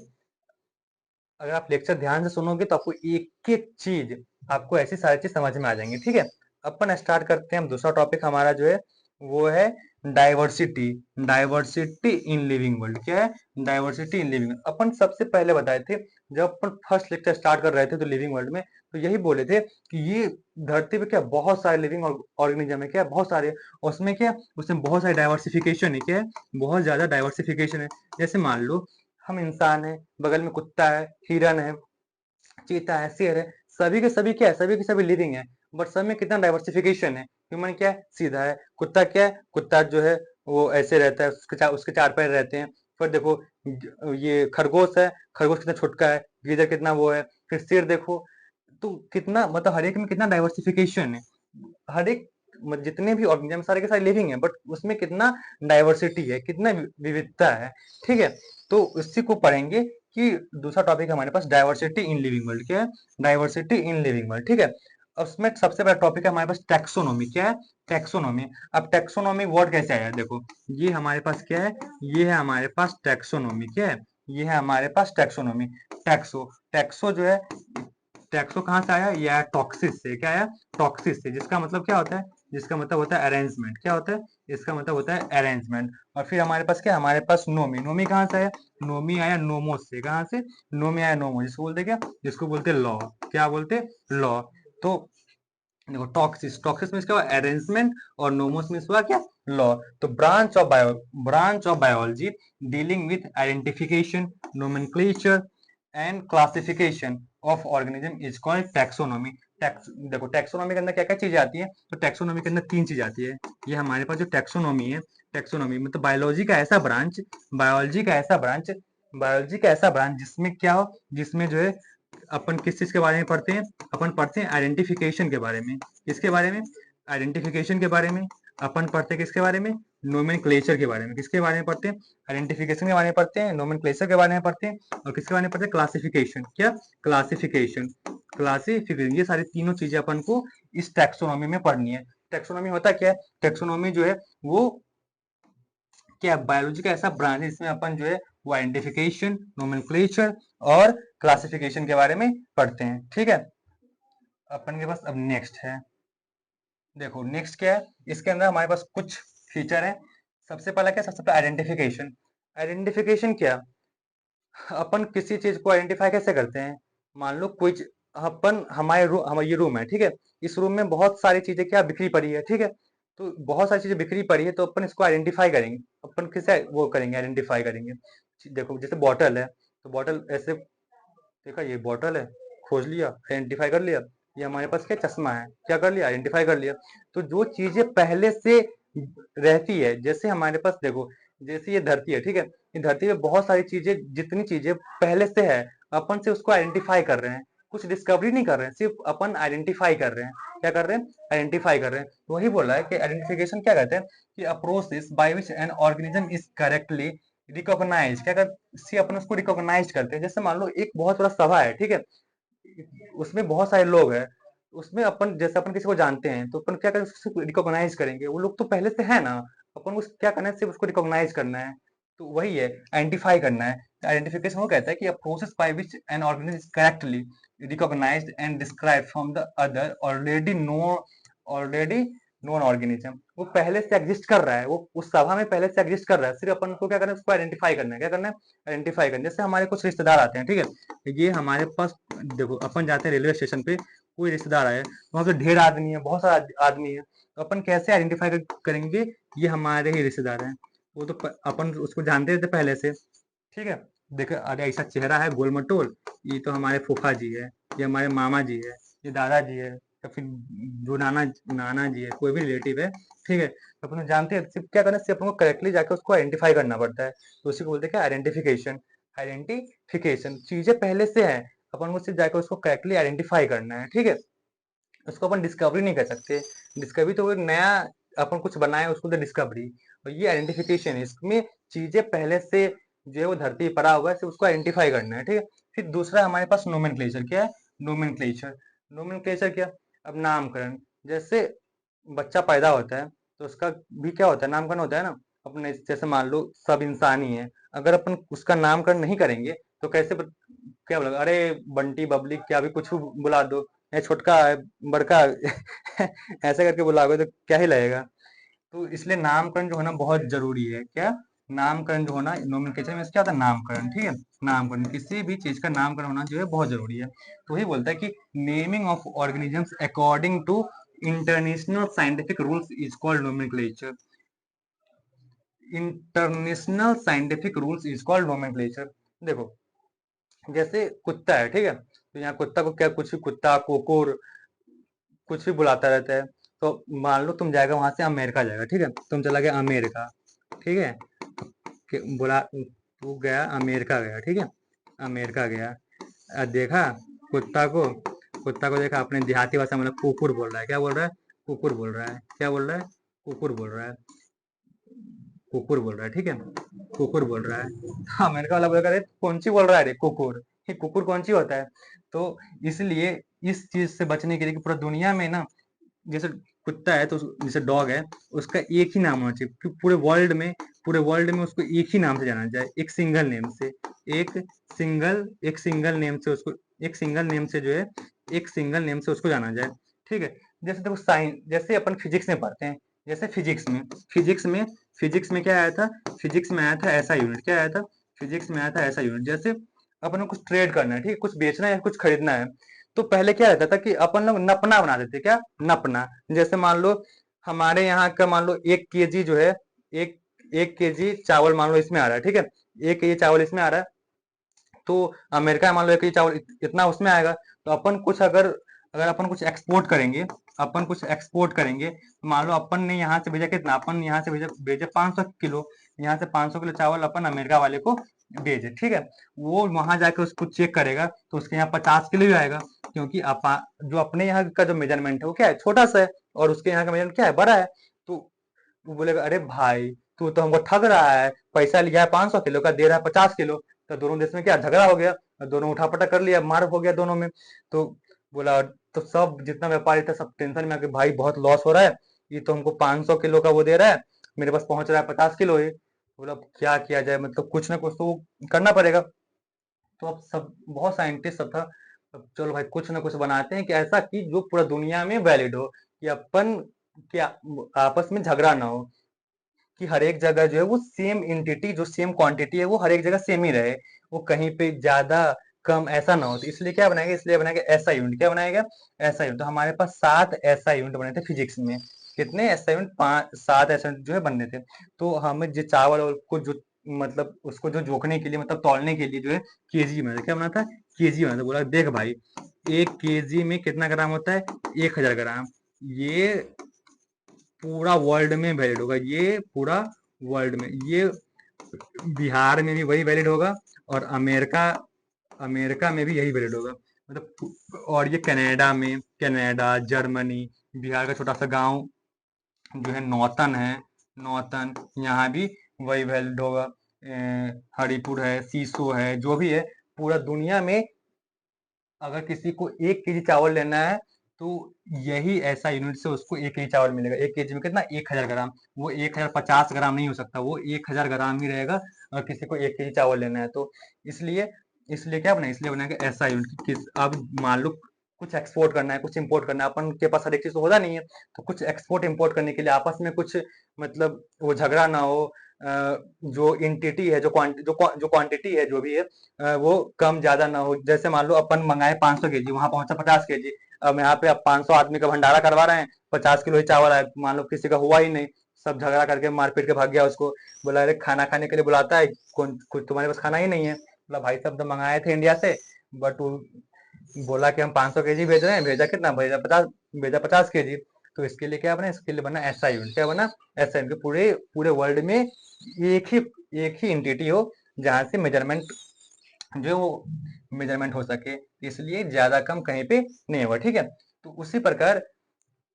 S1: अगर आप लेक्चर ध्यान से सुनोगे तो आपको एक एक चीज, आपको ऐसी सारी चीज समझ में आ जाएंगी, ठीक है। अपन स्टार्ट करते हैं, हम दूसरा टॉपिक हमारा जो है वो है diversity, diversity in living world. क्या है, डाइवर्सिटी इन लिविंग। अपन सबसे पहले बताए थे, जब अपन फर्स्ट लेक्चर स्टार्ट कर रहे थे तो लिविंग वर्ल्ड में, तो यही बोले थे कि ये धरती पे क्या बहुत सारे लिविंग ऑर्गेनिज्म है, क्या बहुत सारे, उसमें क्या, उसमें बहुत सारी डाइवर्सिफिकेशन है, क्या है, बहुत ज्यादा डाइवर्सिफिकेशन है। जैसे मान लो हम इंसान है, बगल में कुत्ता है, हिरन है, चीता है, शेर है, सभी के सभी क्या है, सभी के सभी लिविंग है, बट सब में कितना डाइवर्सिफिकेशन है। ह्यूमन क्या है, सीधा है। कुत्ता क्या है, कुत्ता जो है वो ऐसे रहता है, उसके चार पैर रहते हैं। फिर देखो ये खरगोश है, खरगोश कितना छोटका है, गीदड़ कितना वो है। फिर शेर देखो, तो कितना मतलब हर एक में कितना डाइवर्सिफिकेशन है। हर एक जितने भी ऑर्गेनिज्म सारे के सारे लिविंग है, बट उसमें कितना डाइवर्सिटी है, कितना विविधता है, ठीक है। तो इसी को पढ़ेंगे कि दूसरा टॉपिक हमारे पास डाइवर्सिटी इन लिविंग वर्ल्ड। क्या है, डाइवर्सिटी इन लिविंग वर्ल्ड, ठीक है। उसमें सबसे बड़ा टॉपिक है हमारे पास टैक्सोनॉमी। क्या है, टैक्सोनॉमी। अब टैक्सोनॉमी वर्ड कैसे आया, देखो ये हमारे पास क्या है, ये है हमारे पास टैक्सोनॉमी। क्या है, ये है हमारे पास टैक्सोनॉमी। टैक्सो टैक्सो जो है, टैक्सो कहाँ से आया, ये आया टॉक्सिस से। क्या आया, टॉक्सिस से, जिसका मतलब क्या होता है, जिसका मतलब होता है अरेंजमेंट। क्या होता है, इसका मतलब होता है अरेंजमेंट। और फिर हमारे पास क्या, हमारे पास नोमी। नोमी कहाँ से आया, नोमी आया नोमोस से। कहाँ से, नोमी आया नोमो, जिसको बोलते क्या, जिसको बोलते लॉ। क्या बोलते, लॉ। तो देखो टॉक्सिस, टॉक्सिस में इसका अरेंजमेंट, और नोमोस में इसका क्या, लॉ। तो branch of biology dealing with identification, nomenclature and classification of organism is called taxonomy. देखो टैक्सोनॉमी के अंदर क्या क्या चीजें आती है, तो टैक्सोनॉमी के अंदर तीन चीजें आती है। ये हमारे पास जो टैक्सोनॉमी है, टैक्सोनॉमी मतलब बायोलॉजी का ऐसा ब्रांच, बायोलॉजी का ऐसा ब्रांच बायोलॉजी का ऐसा ब्रांच जिसमें क्या हो, जिसमें जो है अपन किस चीज के बारे में पढ़ते हैं, अपन पढ़ते हैं आइडेंटिफिकेशन के बारे में। किसके बारे में, आइडेंटिफिकेशन के बारे में। अपन पढ़ते हैं किसके बारे में, नोमेनक्लेचर के बारे में। किसके बारे में पढ़ते हैं, आइडेंटिफिकेशन के बारे में पढ़ते हैं, नोमेनक्लेचर के बारे में पढ़ते हैं, और किसके बारे में पढ़ते हैं, क्लासिफिकेशन। क्या, क्लासिफिकेशन, क्लासिफिकेशन। ये सारी तीनों चीजें अपन को इस टैक्सोनॉमी में पढ़नी है। टैक्सोनॉमी होता क्या है, टैक्सोनॉमी जो है वो क्या, बायोलॉजी का ऐसा ब्रांच है जिसमें अपन जो है वो आइडेंटिफिकेशन, नोमेनक्लेचर और क्लासिफिकेशन के बारे में पढ़ते हैं, ठीक है। अपन के पास अब नेक्स्ट है, देखो नेक्स्ट क्या है, इसके अंदर हमारे पास कुछ फीचर है। सबसे पहला क्या, सबसे पहला आइडेंटिफिकेशन। आइडेंटिफिकेशन क्या, अपन किसी चीज को आइडेंटिफाई कैसे करते हैं। मान लो कोई अपन हमारे ये रूम है, ठीक है। इस रूम में बहुत सारी चीजें क्या बिखरी पड़ी है, ठीक है। तो बहुत सारी चीजें बिखरी पड़ी है, तो अपन इसको आइडेंटिफाई करेंगे। अपन किसे वो करेंगे, आइडेंटिफाई करेंगे। देखो जैसे बॉटल है, तो बॉटल ऐसे देखा, ये बॉटल है, खोज लिया, आइडेंटिफाई कर लिया। ये हमारे पास क्या, चश्मा है, क्या कर लिया, आइडेंटिफाई कर लिया। तो जो चीजें पहले से रहती है। जैसे हमारे पास देखो, जैसे ये धरती है, ठीक है, ये धरती पे बहुत सारी चीजें, जितनी चीजें पहले से है, अपन से उसको आइडेंटिफाई कर रहे हैं, कुछ डिस्कवरी नहीं कर रहे हैं, सिर्फ अपन आइडेंटिफाई कर रहे हैं। क्या कर रहे हैं? आइडेंटिफाई कर रहे हैं। तो वही बोला है कि आइडेंटिफिकेशन क्या कहते हैं, कि a process by which an organism is correctly recognize. क्या कर, से अपन उसको रिकॉग्नाइज करते हैं। जैसे मान लो एक बहुत बड़ा सभा है, ठीक है, उसमें बहुत सारे लोग हैं, उसमें अपन जैसे अपन किसी को जानते हैं तो अपन क्या करें, उसको रिकॉग्नाइज करेंगे। वो लोग तो पहले से है ना, अपन को क्या करना है, सिर्फ उसको रिकॉग्नाइज करना है। तो वही है, आइडेंटिफाई करना है। आइडेंटिफिकेशन वो कहता है कि a process by which an organism is correctly recognized and described from the other already known organism. वो पहले से एग्जिस्ट कर रहा है, वो उस सभा में पहले से एग्जिस्ट कर रहा है, सिर्फ अपन को क्या करना है, उसको आइडेंटिफाई करना है। क्या करना है? आइडेंटिफाई करना है। जैसे हमारे कुछ रिश्तेदार आते हैं, ठीक है, ये हमारे पास, देखो अपन जाते हैं रेलवे स्टेशन पे, कोई रिश्तेदार आए, वहां पे ढेर आदमी है, बहुत सारा आदमी है, तो अपन कैसे आइडेंटिफाई करेंगे, ये हमारे ही रिश्तेदार हैं। वो तो अपन उसको जानते थे पहले से, ठीक है। देखो, अरे ऐसा चेहरा है गोल मटोल, ये तो हमारे फूफा जी है, ये हमारे मामा जी है, ये दादा जी है, या फिर जो नाना नाना जी है, कोई भी रिलेटिव है, ठीक है, तो अपन जानते हैं। सिर्फ क्या करना है, सिर्फ अपन को करेक्टली जाकर उसको आइडेंटिफाई करना पड़ता है। तो उसी को बोलते हैं क्या? आइडेंटिफिकेशन। आइडेंटिफिकेशन चीजें पहले से है, अपन को सिर्फ जाकर उसको करेक्टली आइडेंटिफाई करना है, ठीक है। उसको अपन डिस्कवरी नहीं कर सकते। डिस्कवरी तो वो नया अपन कुछ बनाए, उसको तो डिस्कवरी। और ये आइडेंटिफिकेशन है, इसमें चीजें पहले से जो है वो धरती पे पड़ा हुआ है, सिर्फ उसको आइडेंटिफाई करना है, ठीक है। फिर दूसरा हमारे पास नोमेनक्लेचर। क्या है? नोमेनक्लेचर। नोमेनक्लेचर क्या? अब नामकरण। जैसे बच्चा पैदा होता है तो उसका भी क्या होता है, नामकरण होता है ना। अपने जैसे मान लो सब इंसान ही है, अगर अपन उसका नामकरण नहीं करेंगे तो कैसे क्या बोला, अरे बंटी बबली क्या भी कुछ भी बुला दो, या छोटका बड़का ऐसे करके बुलाओगे तो क्या ही लगेगा। तो इसलिए नामकरण जो होना बहुत जरूरी है। क्या? नामकरण जो होना, नोमेनक्लेचर में क्या होता है? नामकरण, ठीक है। नामकरण, किसी भी चीज का नामकरण होना जो है बहुत जरूरी है। तो वही बोलता है कि naming of organisms according to international scientific rules is called nomenclature. International scientific rules is called nomenclature. देखो, जैसे कुत्ता है, ठीक है, तो यहाँ कुत्ता को क्या, कुछ भी, कुत्ता, कुकुर, कुछ भी बुलाता रहता है। तो मान लो तुम जाएगा वहां से अमेरिका जाएगा, ठीक है, तुम चला गया अमेरिका, ठीक है, बुला, तू गया अमेरिका गया, ठीक है, अमेरिका गया, देखा कुत्ता को, कुत्ता को देखा, अपने देहाती भाषा में कुकुर बोल रहा है। क्या बोल रहा है? कुकुर बोल रहा है। क्या बोल रहा है? कुकुर बोल रहा है। कुकुर बोल रहा है, ठीक है, कुकुर बोल रहा है। हाँ, अमेरिका वाला बोलेगा, अरे कौन सी बोल रहा है रे, कुकुर। ये कुकुर कौन सी होता है? तो इसलिए इस चीज से बचने के लिए कि पूरा दुनिया में ना, जैसे कुत्ता है तो जैसे डॉग है, उसका एक ही नाम होना चाहिए, पूरे वर्ल्ड में उसको एक ही नाम से जाना जाए, एक सिंगल नेम से। एक एक सिंगल नेम से उसको, एक सिंगल नेम से जो है, एक सिंगल नेम से उसको जाना जाए, ठीक है। जैसे देखो साइंस, जैसे अपन फिजिक्स में पढ़ते हैं, जैसे फिजिक्स में क्या आया था? फिजिक्स में आया था ऐसा यूनिट। क्या आया था? फिजिक्स में आया था ऐसा यूनिट। जैसे अपन को कुछ ट्रेड करना है, ठीक है, कुछ बेचना है, कुछ खरीदना है, तो पहले क्या रहता था कि अपन लोग नपना बना देते। क्या? नपना। जैसे मान लो हमारे यहाँ का, मान लो 1 केजी जो है, एक 1 केजी चावल मान लो इसमें आ रहा है, ठीक है, 1 केजी चावल इसमें आ रहा है, तो अमेरिका में मान लो 1 केजी चावल इतना उसमें आएगा। तो अपन कुछ अगर अगर अपन कुछ एक्सपोर्ट करेंगे, अपन कुछ एक्सपोर्ट करेंगे, तो मान लो अपन ने यहाँ से भेजा कितना, अपन यहाँ से भेजे 500 किलो, यहाँ से 500 किलो चावल अपन अमेरिका वाले को भेजे, ठीक है। वो वहां जाके उसको चेक करेगा तो उसके यहाँ 50 किलो ही आएगा, क्योंकि जो अपने यहाँ का जो मेजरमेंट है वो क्या है, छोटा सा है, और उसके यहाँ का मेजरमेंट क्या है, बड़ा है। तो वो बोलेगा, अरे भाई तू तो हमको ठग रहा है, पैसा लिया है 500 किलो का, दे रहा है 50 किलो। तो दोनों देश में क्या झगड़ा हो गया, दोनों उठापटक कर लिया, मार हो गया दोनों में। तो बोला, तो सब जितना व्यापारी था सब टेंशन में आके, भाई बहुत लॉस हो रहा है, ये तो हमको 500 किलो का वो दे रहा है, मेरे पास पहुंच रहा है 50 किलो ही। बोला क्या किया जाए, मतलब कुछ ना कुछ तो करना पड़ेगा। तो अब सब बहुत साइंटिस्ट सब था, अब चलो भाई कुछ ना कुछ बनाते हैं कि ऐसा कि जो पूरा दुनिया में वैलिड हो, कि अपन क्या आपस में झगड़ा ना हो, कि हर एक जगह जो है वो सेम इंटिटी, जो सेम क्वांटिटी है वो हर एक जगह सेम ही रहे, वो कहीं पे ज्यादा कम ऐसा ना हो। तो इसलिए क्या बनाएगा, इसलिए बनाएगा ऐसा यूनिट। क्या बनाएगा? ऐसा यूनिट। तो हमारे पास 7 ऐसा यूनिट बने थे फिजिक्स में। कितने ऐसा यूनिट? 7 ऐसा यूनिट जो है बनने थे। तो हमें जो चावल और को जो, मतलब उसको जो जोखने के लिए, मतलब तौलने के लिए जो है केजी बना था। क्या बना था? केजी बना था। बोला देख भाई, 1 केजी में कितना ग्राम होता है? 1000 ग्राम। ये पूरा वर्ल्ड में वैलिड होगा, ये पूरा वर्ल्ड में, ये बिहार में भी वही वैलिड होगा और अमेरिका अमेरिका में भी यही वैलिड होगा, मतलब। और ये कनाडा में, कनाडा, जर्मनी, बिहार का छोटा सा गांव जो है नौतन है, नौतन, यहाँ भी वही वैलिड होगा। हरिपुर है, सीसो है, जो भी है, पूरा दुनिया में अगर किसी को 1 केजी चावल लेना है तो यही ऐसा यूनिट से उसको 1 केजी चावल मिलेगा। 1 केजी में कितना, 1000 ग्राम। वो 1050 ग्राम नहीं हो सकता, वो 1000 ग्राम ही रहेगा अगर किसी को 1 केजी चावल लेना है तो। इसलिए इसलिए क्या बना, इसलिए बना कि ऐसा यूनिट किस, अब मान लो कुछ एक्सपोर्ट करना है, कुछ इंपोर्ट करना है, अपन के पास हर एक चीज तो होता नहीं है, तो कुछ एक्सपोर्ट इंपोर्ट करने के लिए आपस में कुछ, मतलब वो झगड़ा ना हो, जो इंटिटी है, जो क्वांटिटी है, जो भी है, वो कम ज्यादा ना हो। जैसे मान लो अपन मंगाए 500 केजी, वहां पहुंचा 50 केजी। अब यहाँ पे अब 500 आदमी का भंडारा करवा रहे हैं, 50 किलो ही चावल है, मान लो किसी का हुआ ही नहीं, सब झगड़ा करके मारपीट के भाग गया उसको। बोला अरे खाना खाने के लिए बुलाता है, कौन कुछ तुम्हारे पास खाना ही नहीं है। बोला भाई साहब तो मंगाए थे इंडिया से, बट वो बोला कि हम 500 केजी भेज रहे हैं, भेजा कितना, भेजा 50 केजी। तो इसके लिए क्या बना, इसके लिए बना ऐसा यूनिट, क्या बना, ऐसा यूनिट, पूरे पूरे वर्ल्ड में एक ही एंटिटी हो जहां से मेजरमेंट, जो वो मेजरमेंट हो सके, इसलिए ज्यादा कम कहीं पे नहीं होगा, ठीक है। तो उसी प्रकार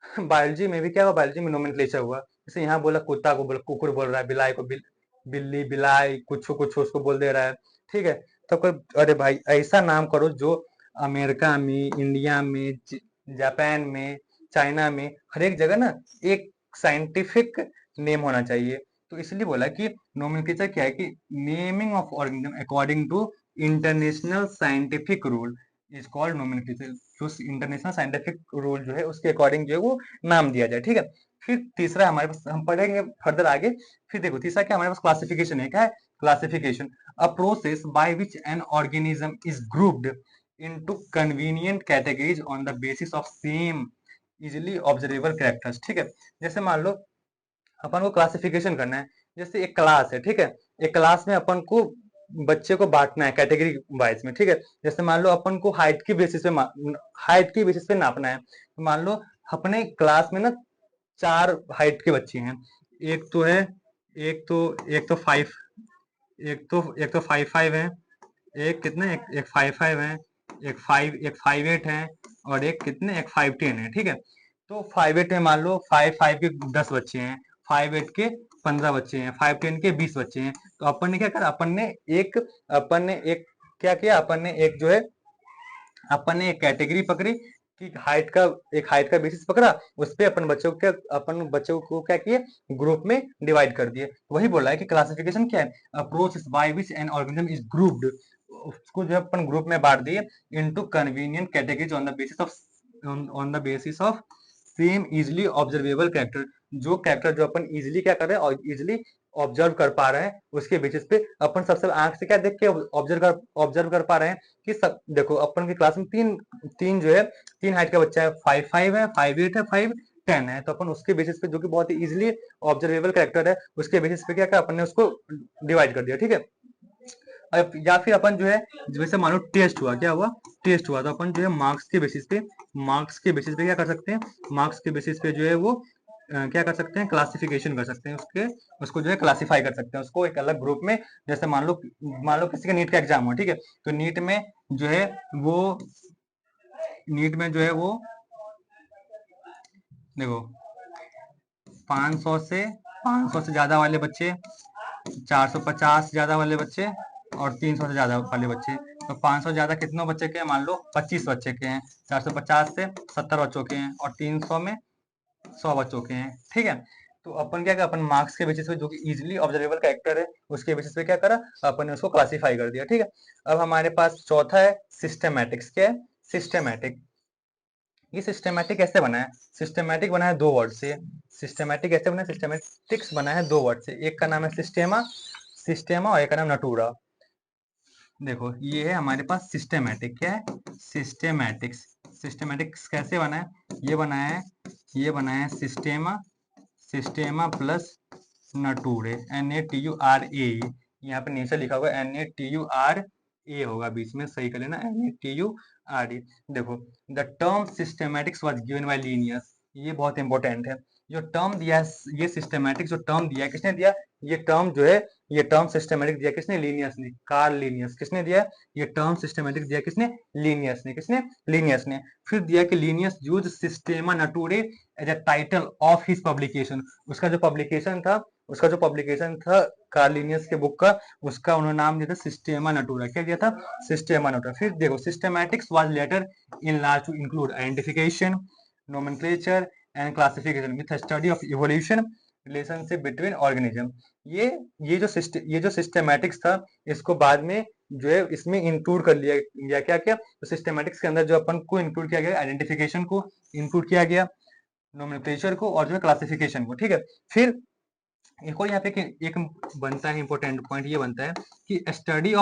S1: बायोलॉजी में भी क्या हुआ, बायोलॉजी में नोमेनक्लेचर हुआ। जैसे यहाँ बोला कुत्ता को कुकुर बोल रहा है, बिलाई को बिल्ली, बिलाई, कुछ कुछ उसको बोल दे रहा है, ठीक है। तो कोई, अरे भाई ऐसा नाम करो जो अमेरिका में, इंडिया में, जापान में, चाइना में, हर एक जगह ना एक साइंटिफिक नेम होना चाहिए। तो इसलिए बोला कि नोमेनक्लेचर क्या है कि naming of organism according to international scientific rule is called nomenclature. जो इंटरनेशनल साइंटिफिक रूल जो है उसके अकॉर्डिंग जो है वो नाम दिया जाए, ठीक है। फिर तीसरा हमारे पास, हम पढ़ेंगे फर्दर आगे। फिर देखो तीसरा क्या हमारे पास, क्लासिफिकेशन है, क्या है, classification, a process by which an organism is grouped into convenient categories on the basis of same easily observable characters, ठीक है। जैसे मान लो अपन को क्लासिफिकेशन करना है, जैसे एक क्लास है, ठीक है, एक क्लास में अपन को बच्चे को बांटना है कैटेगरी वाइज में, ठीक है। जैसे मान लो अपन को हाइट की बेसिस पे नापना है, तो मान लो अपने क्लास में ना 4 हाइट के बच्चे हैं। एक तो है एक तो एक तो फाइव एक तो 5'5" है, एक कितने, एक 5'5" है, एक 5'8" है, और एक कितने, एक 5'10" है, ठीक है। तो 5'8" में मान लो 5'5" के 10 बच्चे हैं, 5'8" के 15 बच्चे हैं, 5'10" के 20 बच्चे हैं। तो अपन ने क्या करा, अपन ने एक क्या किया, अपन ने एक कैटेगरी पकड़ी कि हाइट का बेसिस पकड़ा, उस पे अपन बच्चों को क्या किए, ग्रुप में डिवाइड कर दिए। वही बोला है कि क्लासिफिकेशन क्या है, approach by which an organism is grouped, उसको जो है अपन ग्रुप में बांट दिए into convenient categories on the basis of same easily observable character. जो कैरेक्टर जो अपन इजिली क्या कर रहे हैं और इजिली ऑब्जर्व कर पा रहे हैं, उसके बेसिस पे अपन सबसे आंख से क्या देख के ऑब्जर्व कर पा रहे हैं कि सब देखो अपन की क्लास में तीन तीन जो है, 3 हाइट का बच्चा है, 5'5" है, 5'8" है, 5'10" है। तो अपन उसके बेसिस पे, जो कि बहुत ही इजिली ऑब्जर्वेबल कैरेक्टर है, उसके बेसिस पे क्या अपन ने उसको डिवाइड कर दिया, ठीक है। या फिर अपन जो है, जैसे मान लो टेस्ट हुआ, क्या हुआ, टेस्ट हुआ, तो अपन जो है मार्क्स के बेसिस पे क्या कर सकते हैं, मार्क्स के बेसिस पे जो है वो क्या कर सकते हैं, क्लासिफिकेशन कर सकते हैं, उसको जो है क्लासिफाई कर सकते हैं, उसको एक अलग ग्रुप में। जैसे मान लो किसी का नीट का एग्जाम हुआ, ठीक है, तो जो है वो नीट में जो है वो देखो 500 से 500 से ज्यादा वाले बच्चे, 450 ज्यादा वाले बच्चे, और 300 से ज्यादा वाले बच्चे। तो 500 ज्यादा कितनों बच्चे के हैं, मान लो 25 बच्चे के हैं, 450 से 70 बच्चों के हैं, और 300 में 100 बच्चों के हैं, ठीक है। तो अपन क्या, अपन मार्क्स के बेसिस पे, जो कि इजिली ऑब्जर्वेबल कैरेक्टर है, उसके बेसिस पे क्या करा, अपन ने उसको क्लासीफाई कर दिया, ठीक है। अब हमारे पास चौथा है सिस्टमैटिक्स। क्या है, सिस्टमैटिक। ये सिस्टमैटिक कैसे बना है, सिस्टमैटिक बना है 2 वर्ड से। सिस्टमैटिक कैसे बना है, सिस्टमैटिक्स बना है 2 वर्ड से। एक का नाम है सिस्टेमा, और एक का नाम नटूरा। देखो ये है हमारे पास सिस्टमैटिक, क्या है, सिस्टमैटिक्स। सिस्टमैटिक्स कैसे बना है, ये बना है सिस्टेमा प्लस नटूरे, NATURA। यहाँ पे नीचे लिखा हुआ NATURA होगा, बीच में सही कर लेना, NATURA। देखो the term systematics was given by Linnaeus, ये बहुत इंपॉर्टेंट है। जो टर्म दिया है, ये सिस्टमैटिक जो टर्म दिया है, किसने दिया? ये टर्म जो है, ये टर्म सिस्टमैटिक दिया किसने? लीनियस ने, कार्ल लीनियस। किसने दिया? ये टर्म सिस्टमैटिक दिया किसने? लीनियस ने। किसने? लीनियस ने। फिर दिया कि Linnaeus use Systema Naturae as a title of his publication. उसका जो पब्लिकेशन था, कार्ल लीनियस के बुक का, उसका उन्होंने नाम दिया था सिस्टेमा नटूरा। क्या दिया था? सिस्टेमा नटूरा। फिर देखो, systematics was later in large to include identification, nomenclature and classification with a study of evolution, relationship between organism। ये ये जो सिस्टेमैटिक्स था, इसको बाद में जो है इसमें इंक्लूड कर लिया गया। क्या क्या? तो सिस्टेमैटिक्स के अंदर जो अपन को इंक्लूड किया गया, आइडेंटिफिकेशन को इंक्लूड किया गया, नोमेनक्लेचर को, और जो है क्लासिफिकेशन को। ठीक है। फिर एक और यहाँ पे एक बनता है इंपॉर्टेंट पॉइंट, ये बनता है कि study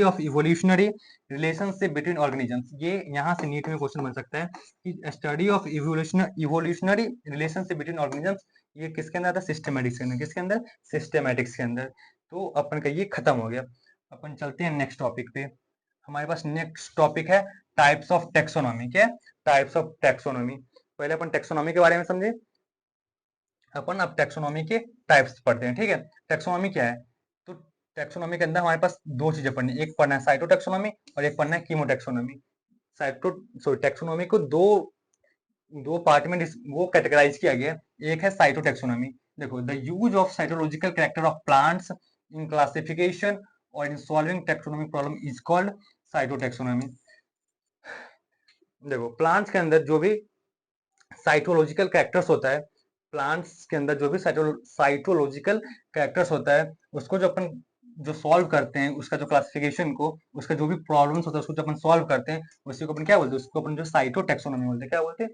S1: of evolutionary relationship between organisms. ये यहाँ से नीट में क्वेश्चन बन सकता है कि study of evolutionary relationship between organisms, ये किसके अंदर आता है? सिस्टमैटिक्स के अंदर। किसके अंदर? सिस्टमैटिक्स के अंदर। तो अपन का ये खत्म हो गया। अपन चलते हैं नेक्स्ट टॉपिक पे। हमारे पास नेक्स्ट टॉपिक है टाइप्स ऑफ टेक्सोनॉमी। क्या? Types of taxonomy. पहले अपन टेक्सोनॉमी के बारे में समझे, अपन अब टेक्सोनॉमी के टाइप्स पढ़ते हैं। ठीक है। टेक्सोनॉमी क्या है? तो टेक्सोनॉमी के अंदर हमारे पास दो चीजें पढ़नी है, एक पढ़ना है साइटोटेक्सोनॉमी और एक पढ़ना है कीमोटेक्सोनॉमी। साइटो सॉरी टेक्सोनॉमी को दो दो पार्ट में वो कैटेगराइज किया गया है। एक है साइटोटेक्सोनॉमी। देखो, the use of cytological character of plants in classification और in solving taxonomic problem is called cytotaxonomy. देखो, प्लांट्स के अंदर जो भी साइटोलॉजिकल कैरेक्टर्स होता है, प्लांट्स के अंदर जो भी साइटोलॉजिकल कैरेक्टर्स होता है, उसको जो अपन जो सॉल्व करते हैं, उसका जो क्लासिफिकेशन को, उसका जो भी प्रॉब्लम्स होता है, उसको जो अपन सॉल्व करते हैं, उसी को अपन क्या बोलते हैं? उसको अपन जो साइटोटेक्सोनॉमी बोलते हैं। क्या बोलते हैं?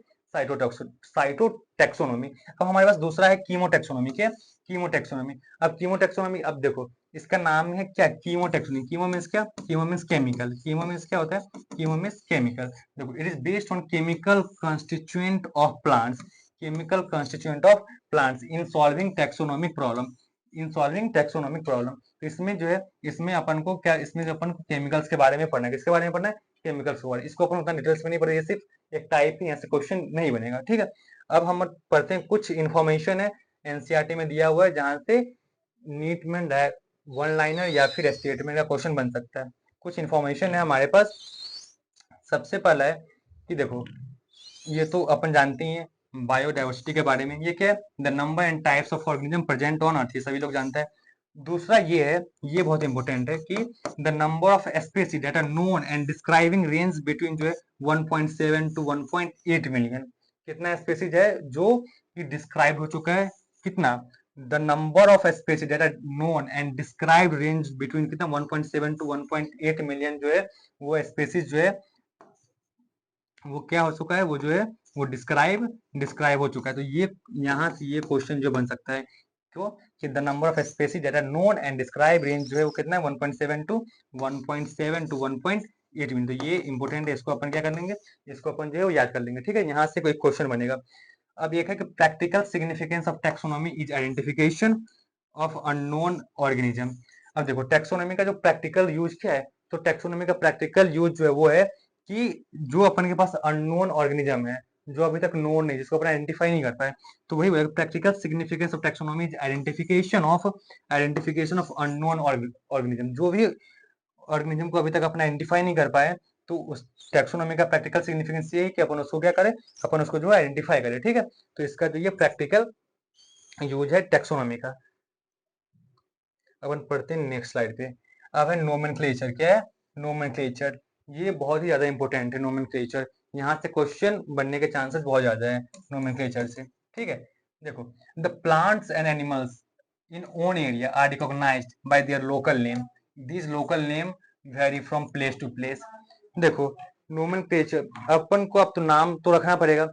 S1: साइटोटेक्सोनॉमी। अब हमारे पास दूसरा है कीमोटेक्सोनॉमी। क्या? कीमोटेक्सोनॉमी। अब कीमोटेक्सोनॉमी, अब देखो इसका नाम है क्या? कीमोटेक्सोनॉमी। कीमो मीन्स क्या? Chemo means chemical. Chemo means क्या होता है? Chemo means chemical. देखो, it is based on chemical constituent of plants, chemical constituent of plants in solving taxonomic problem, in solving taxonomic problem. तो इसमें जो है, इसमें अपन को क्या, इसमें जो अपन को केमिकल्स के बारे में पढ़ना है। किसके बारे में पढ़ना है? केमिकल्स के बारे में। इसको अपन उतना डिटेल्स में नहीं पढ़ेंगे, सिर्फ एक टाइप ही, ऐसे क्वेश्चन नहीं बनेगा। ठीक है। अब हम पढ़ते हैं, कुछ इंफॉर्मेशन है एनसीईआरटी में दिया हुआ है, जहां से नीट में वन लाइनर या फिर स्टेटमेंट का क्वेश्चन बन सकता है। कुछ इंफॉर्मेशन है हमारे पास। सबसे पहला है कि देखो, ये तो अपन जानते ही हैं बायोडाइवर्सिटी के बारे में। ये क्या है? The number and types of organism present on earth, ये सभी लोग जानते हैं। दूसरा ये है, ये बहुत इंपॉर्टेंट है कि the number of species that are known and describing range between जो है 1.7 टू 1.8 मिलियन। कितना स्पीसीज है जो कि डिस्क्राइब हो चुका है? कितना? The number of species that are known and describe range between कितना? 1.7 टू 1.8 मिलियन जो है, वो स्पीसीज जो है, वो क्या हो चुका है? वो जो है, वो डिस्क्राइब हो चुका है। तो ये यहाँ से ये क्वेश्चन जो बन सकता है, क्यों? कि the number of species that are known and describe range जो है, वो कितना है? 1.7 टू 1.8 मिलियन। तो ये इंपॉर्टेंट है, इसको अपन क्या कर लेंगे? इसको अपन जो है वो याद कर लेंगे। ठीक है। यहाँ से कोई क्वेश्चन बनेगा। अब एक है कि practical significance of taxonomy is identification of unknown organism. अब देखो, टैक्सोनॉमी का जो प्रैक्टिकल यूज क्या है? तो टैक्सोनॉमी का प्रैक्टिकल यूज जो है वो है कि जो अपन के पास अननोन ऑर्गेनिज्म है, जो अभी तक नोन नहीं, जिसको अपन आइडेंटिफाई नहीं कर पाए, तो वही practical significance of taxonomy is identification of unknown organism. जो भी ऑर्गेनिज्म को अभी तक अपन आइडेंटिफाई नहीं कर पाए, तो उस टैक्सोनॉमी का प्रैक्टिकल सिग्निफिकेंस ये है कि अपन उसको क्या करें? अपन उसको जो आइडेंटिफाई करें। ठीक है। तो इसका जो ये प्रैक्टिकल यूज है टैक्सोनॉमी का। अपन पढ़ते हैं नेक्स्ट स्लाइड पे। अब है नोमेनक्लेचर। क्या है? नोमेनक्लेचर। ये बहुत ही ज्यादा इंपॉर्टेंट है नोमेनक्लेचर। यहाँ से क्वेश्चन बनने के चांसेस बहुत ज्यादा है नोमेनक्लेचर से। ठीक है। देखो, the plants and animals in own area are recognized by their local name, this local name vary from place to place. देखो, नोमेनक्लेचर, अपन को अब तो नाम तो रखना पड़ेगा।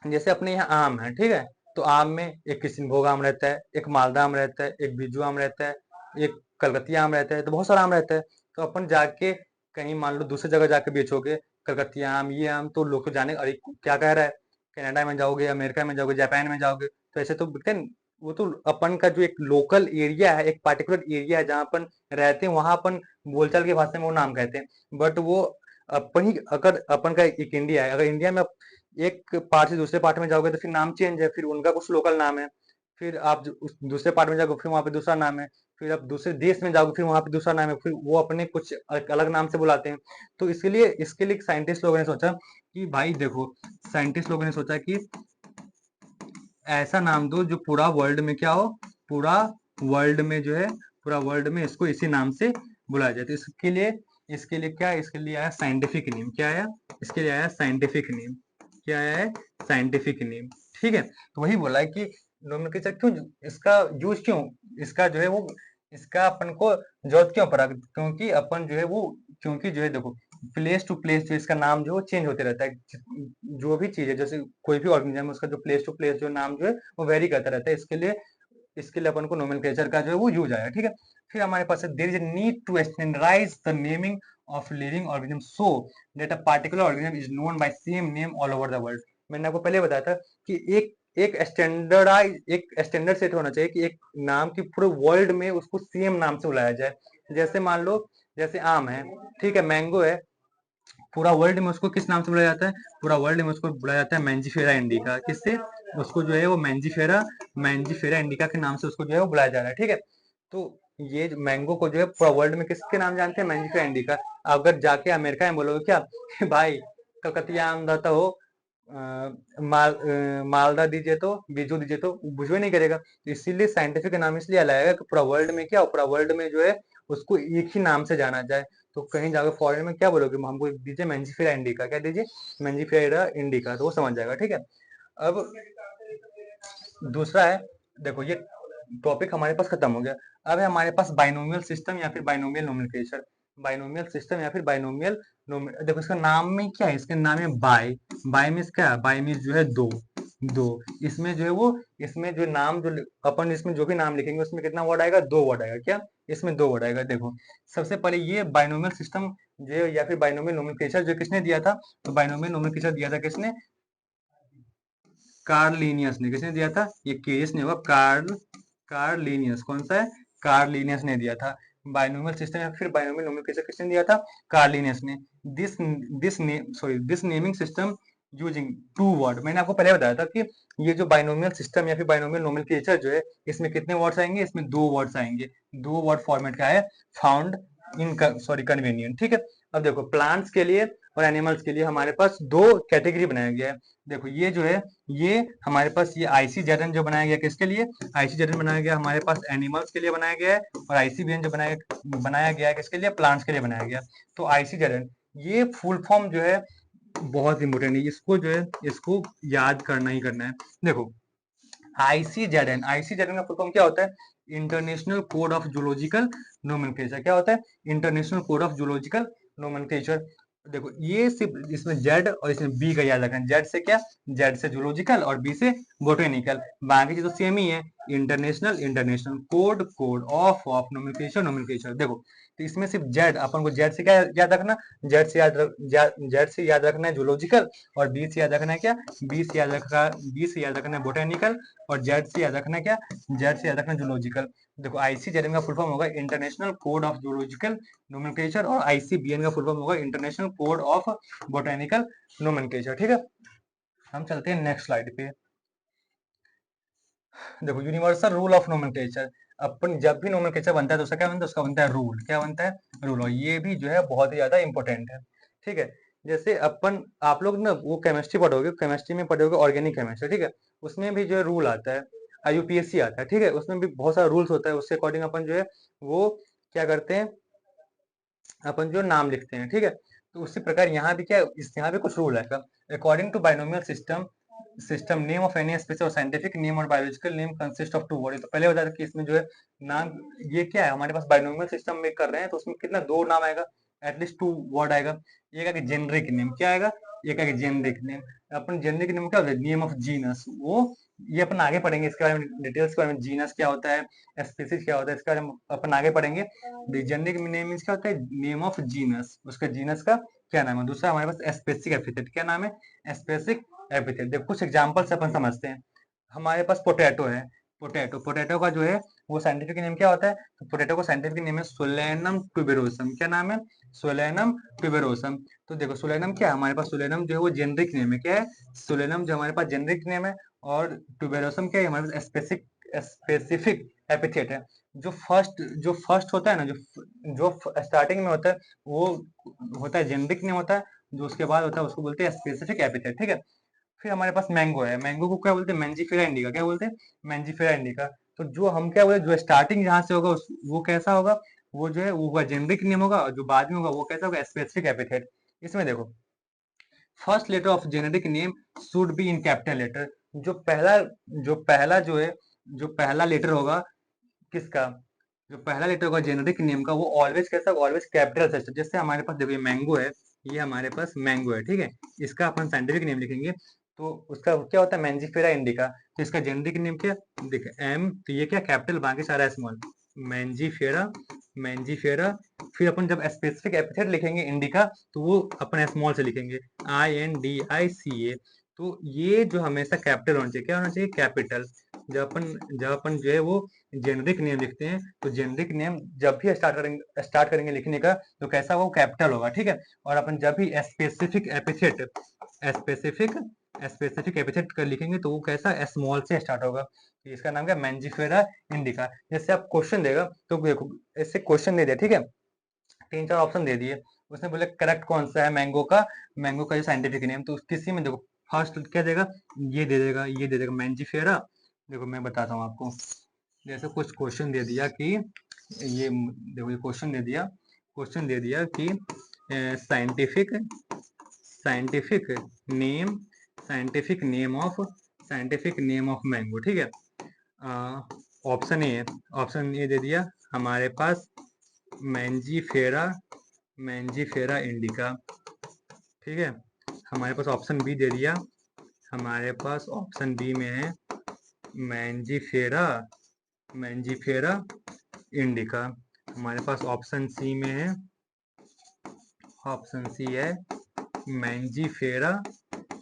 S1: जैसे अपने यहाँ आम है, ठीक है, तो आम में एक किशनभोग आम रहता है, एक मालदा आम रहता है, एक बीजू आम रहता है, एक कलकतिया आम रहता है, तो बहुत सारा आम रहता है। तो अपन जाके कहीं मान लो दूसरी जगह जाके बेचोगे कलकतिया आम, ये आम, तो लोग तो जाने अरे क्या कह रहा है, कनाडा में जाओगे, अमेरिका में जाओगे, जापान में जाओगे, तो ऐसे तो बिकते हैं। वो तो अपन का जो एक लोकल एरिया है, एक पार्टिकुलर एरिया है जहाँ अपन रहते हैं, वहां अपन बोलचाल की भाषा में वो नाम कहते हैं। बट वो अपन ही, अगर अपन का एक इंडिया है, अगर इंडिया में एक पार्ट से दूसरे पार्ट में जाओगे तो फिर नाम चेंज है, फिर उनका कुछ लोकल नाम है, फिर आप उस दूसरे पार्ट में जाओगे फिर वहां पे दूसरा नाम है, फिर आप दूसरे देश में जाओगे फिर वहां पे दूसरा नाम है, फिर वो अपने कुछ अलग नाम से बुलाते हैं। तो इसके लिए साइंटिस्ट लोगों ने सोचा कि भाई देखो, साइंटिस्ट लोगों ने सोचा कि ऐसा नाम दो जो पूरा वर्ल्ड में क्या हो, पूरा वर्ल्ड में जो है, पूरा वर्ल्ड में इसको इसी नाम से बुलाया जाए। तो इसके लिए क्या है? इसके लिए आया साइंटिफिक नेम। क्या आया? इसके लिए आया साइंटिफिक नेम। क्या आया है? Scientific name. ठीक है, तो वही बोला है कि नोमेनक्लेचर क्यों, इसका यूज क्यों, इसका जो है वो, इसका अपन को जरूरत क्यों पड़ा, क्योंकि अपन जो है वो, क्योंकि जो है देखो, प्लेस टू प्लेस जो इसका नाम जो है चेंज होते रहता है। जो भी चीज है, जैसे कोई भी ऑर्गेनिज्म है, उसका जो प्लेस टू प्लेस जो नाम जो है वो वेरी करता रहता है। इसके लिए अपन को नोमेनक्लेचर का जो है वो यूज आया। ठीक है, फिर हमारे पास है there is a need to standardize the naming of living organism so that a particular organism is known by same name all over the world. मैंने आपको पहले बताया था कि एक स्टैंडर्ड सेट होना चाहिए कि एक नाम की पूरे वर्ल्ड में उसको सेम नाम से बुलाया जाए। जैसे मान लो, जैसे आम है, ठीक है, मैंगो है, पूरा वर्ल्ड में उसको किस नाम से बुलाया जाता है? पूरा वर्ल्ड में उसको बुलाया जाता है मैंजीफेरा इंडिका। किससे? उसको जो है वो मैंजीफेरा मैंजीफेरा इंडिका के नाम से उसको जो है वो बुलाया जा रहा है। ठीक है, तो ये मैंगो को जो है पूरा वर्ल्ड में किसके नाम जानते हैं? Mangifera indica. अगर जाके अमेरिका में बोलोगे क्या भाई कलकतिया आम दाता हो, मालदा दीजिए तो, बीजू दीजिए तो, बुझवे नहीं करेगा। तो इसीलिए साइंटिफिक नाम इसलिए लाया कि पूरा वर्ल्ड में क्या, पूरा वर्ल्ड में जो है उसको एक ही नाम से जाना जाए। तो कहीं जाकर फॉरेन में क्या बोलोगे, हमको दीजिए मैंजीफेरा इंडिका। क्या दीजिए? मैंजीफेरा इंडिका, तो वो समझ जाएगा। ठीक है, अब दूसरा है, देखो ये टॉपिक हमारे पास खत्म हो गया। अब है हमारे पास बाइनोमियल सिस्टम या फिर बाइनोमियल नोमेनक्लेचर। बाइनोमियल सिस्टम या फिर बाइनोमियल देखो इसका नाम में क्या है, इसके नाम है बाय। बाय मीन्स क्या है? बाय मीन्स जो है दो। दो, इसमें जो है वो, इसमें जो नाम जो अपन इसमें जो भी नाम लिखेंगे उसमें कितना वर्ड आएगा? दो वर्ड आएगा। क्या? इसमें दो वर्ड आएगा। देखो सबसे पहले ये बाइनोमियल सिस्टम जो है या फिर बाइनोमियल नोमेनक्लेचर जो किसने दिया था? तो बाइनोमियल नोमेनक्लेचर दिया था किसने? कार्लिनियस ने। किसने दिया था? ये केस नहीं होगा, कार्लिनियस। कौन सा है? कार्लिनियस ने दिया था। बाइनोमियल सिस्टम या फिर बाइनोमियल नोमेनक्लेचर किसने दिया था? कार्लिनियस ने। This naming system using two word. मैंने आपको पहले बताया था कि ये जो बाइनोमियल सिस्टम या फिर बाइनोमियल नोमेनक्लेचर जो है, इसमें कितने वर्ड्स आएंगे? इसमें दो वर्ड्स आएंगे। दो वर्ड फॉर्मेट का है, फाउंड इन कन्वीनियंट। ठीक है, अब देखो प्लांट्स के लिए और एनिमल्स के लिए हमारे पास दो कैटेगरी बनाया गया है। देखो ये जो है, ये हमारे पास ये आईसीजेडएन जो बनाया गया किसके लिए? आईसीजेडएन बनाया गया हमारे पास एनिमल्स के लिए बनाया गया है, और आईसीबीएन जो बनाया गया है किसके लिए? प्लांट्स के लिए बनाया गया। तो आईसीजेडएन, ये फुल फॉर्म जो है बहुत इंपोर्टेंट है, इसको जो है इसको याद करना ही करना है। देखो आईसीजेडएन का फुल फॉर्म क्या होता है? International code of zoological nomenclature. क्या होता है? International code of zoological nomenclature. देखो ये सिर्फ इसमें जेड और इसमें बी का याद रखना। जेड से क्या? जेड से जूलॉजिकल और बी से बोटेनिकल। बाकी चीज तो सेम ही है। International international, code code, of nomenclature nomenclature. देखो तो इसमें सिर्फ जेड, अपन को जेड से क्या याद रखना? जेड से याद रखना है जूलॉजिकल, और बी से याद रखना है क्या? बी से याद रखना है बोटेनिकल, और जेड से याद रखना है क्या? जेड से याद रखना जूलॉजिकल। देखो आईसीजेडएन का फुल फॉर्म होगा international code of zoological nomenclature, और आईसीबीएन का फुल फॉर्म होगा international code of botanical nomenclature. ठीक है, हम चलते हैं नेक्स्ट स्लाइड पे। देखो यूनिवर्सल रूल ऑफ नोमेनक्लेचर। अपन जब भी नोमेनक्लेचर बनता है तो उसका क्या बनता है? उसका बनता है रूल। क्या बनता है? रूल। और ये भी जो है बहुत ही ज्यादा इंपॉर्टेंट है। ठीक है, जैसे अपन, आप लोग ना वो केमिस्ट्री पढ़ोगे, केमिस्ट्री में पढ़ोगे ऑर्गेनिक केमिस्ट्री। ठीक है, उसमें भी जो है रूल आता है, आईयूपीएससी आता है। ठीक है, उसमें भी बहुत सारा रूल्स होता है, उसके अकॉर्डिंग अपन जो है वो क्या करते हैं, अपन जो नाम लिखते हैं। ठीक है, तो उसी प्रकार यहाँ भी क्या, इस यहाँ भी कुछ रूल है। According to binomial system name of any species और साइंटिफिक नेम और biological name consist of two word. तो पहले बता दें कि इसमें जो है नाम, ये क्या है, हमारे पास बाइनोमियल सिस्टम में कर रहे हैं तो उसमें कितना, दो नाम आएगा, एटलीस्ट टू वर्ड आएगा। एक आएगा जेनरिक नेम। क्या आएगा? एक आएगा जेनरिक नेम। अपन जेनरिक नेम क्या होता है? Name of genus. वो ये अपन आगे पढ़ेंगे इसके बारे में, डिटेल्स के बारे में, जीनस क्या होता है, स्पीसीज क्या होता है, इसके बारे में अपन आगे पढ़ेंगे। जेनरिक नेम मींस क्या होता है? नेम ऑफ जीनस, उसका जीनस का क्या नाम है। दूसरा हमारे पास स्पेसिफिक एपिथेट। क्या नाम है? Specific epithet. देखो कुछ एग्जांपल से अपन समझते हैं। हमारे पास पोटैटो है, पोटैटो का जो है वो साइंटिफिक नेम क्या होता है? तो पोटैटो का साइंटिफिक नेम है सोलेनम ट्यूबेरोसम। क्या नाम है? Solanum tuberosum. तो देखो सोलेनम क्या है हमारे पास? सोलेनम जो है वो जेनरिक नेम है। क्या है? सोलेनम जो हमारे पास जेनरिक नेम है। और ट्यूबेरोसम क्या है? हमारे पास स्पेसिफिक स्पेसिफिक एपिथेट है। जो फर्स्ट होता है ना, जो जो स्टार्टिंग में होता है वो होता है जेनरिक नेम होता है। जो उसके बाद होता है उसको बोलते हैं स्पेसिफिक एपिथेट। ठीक है। फिर हमारे पास मैंगो है। मैंगो को क्या बोलते हैं? Mangifera indica. क्या बोलते हैं? Mangifera indica. तो जो हम क्या बोलते हैं, जो स्टार्टिंग जहां से होगा वो कैसा होगा? वो जो है वो होगा जेनरिक नेम होगा, और जो बाद में होगा वो कैसा होगा? Specific epithet. इसमें देखो, first letter of generic name should be in capital letter. जो पहला जो पहला जो है जो पहला लेटर होगा किसका? जो पहला लेटर होगा जेनेरिक नेम का, वो ऑलवेज कैसा? ऑलवेज कैपिटल से। जैसे हमारे पास देखो ये मैंगो है, ये हमारे पास मैंगो है। ठीक है। इसका अपन साइंटिफिक नेम लिखेंगे तो उसका क्या होता है? Mangifera indica. तो इसका जेनेरिक नेम क्या? देखो एम, तो ये क्या कैपिटल, बाकी सारा स्मॉल। Mangifera Mangifera. फिर अपन जब स्पेसिफिक एपिथेट लिखेंगे इंडिका, तो वो अपन स्मॉल से लिखेंगे, INDICA। तो ये जो हमेशा कैपिटल होना चाहिए। क्या होना चाहिए? कैपिटल। जब अपन जो है वो जेनरिक नेम लिखते हैं, तो जेनरिक नेम जब भी स्टार्ट करेंगे लिखने का, तो कैसा वो कैपिटल होगा। ठीक है। और अपन जब भी स्पेसिफिक स्पेसिफिक एपिथेट कर लिखेंगे, तो वो कैसा? स्मॉल से स्टार्ट होगा। तो इसका नाम क्या? Mangifera indica. जैसे आप क्वेश्चन देगा तो देखो, ऐसे क्वेश्चन दे दिया। ठीक है। तीन चार ऑप्शन दे दिए, उसने बोले करेक्ट कौन सा है मैंगो का जो साइंटिफिक नेम। तो किसी में देखो फर्स्ट क्या देगा? ये दे देगा मैंजीफेरा। देखो मैं बताता हूँ आपको। जैसे कुछ क्वेश्चन दे दिया कि ये देखो, ये क्वेश्चन दे दिया कि scientific scientific name scientific name of mango. ठीक है। ऑप्शन ए दे दिया हमारे पास मैंजीफेरा मैंजीफेरा इंडिका। ठीक है। हमारे पास ऑप्शन बी दे दिया। हमारे पास ऑप्शन बी में है मैंजीफेरा मैंजीफेरा इंडिका। हमारे पास ऑप्शन सी है मैंजीफेरा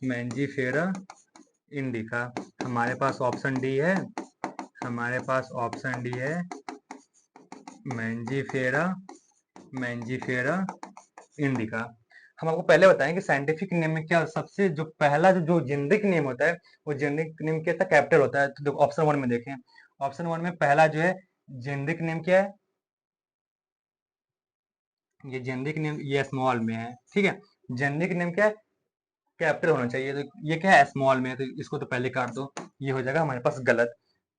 S1: मैंजीफेरा इंडिका। हमारे पास ऑप्शन डी है मैंजीफेरा मैंजीफेरा इंडिका। हम आपको पहले बताएं कि साइंटिफिक नेम में क्या सबसे जो पहला जो जेनरिक नेम होता है, वो जेनरिक नेम कैसा? कैपिटल होता है। तो देखो ऑप्शन वन में देखें। ऑप्शन वन में पहला जो है जेनरिक नेम क्या है? ये जेनरिक नेम ये स्मॉल में है। ठीक है। जेनरिक नेम क्या है? कैपिटल होना चाहिए। तो ये क्या है? स्मॉल में है, तो इसको तो पहले काट दो। ये हो जाएगा हमारे पास गलत।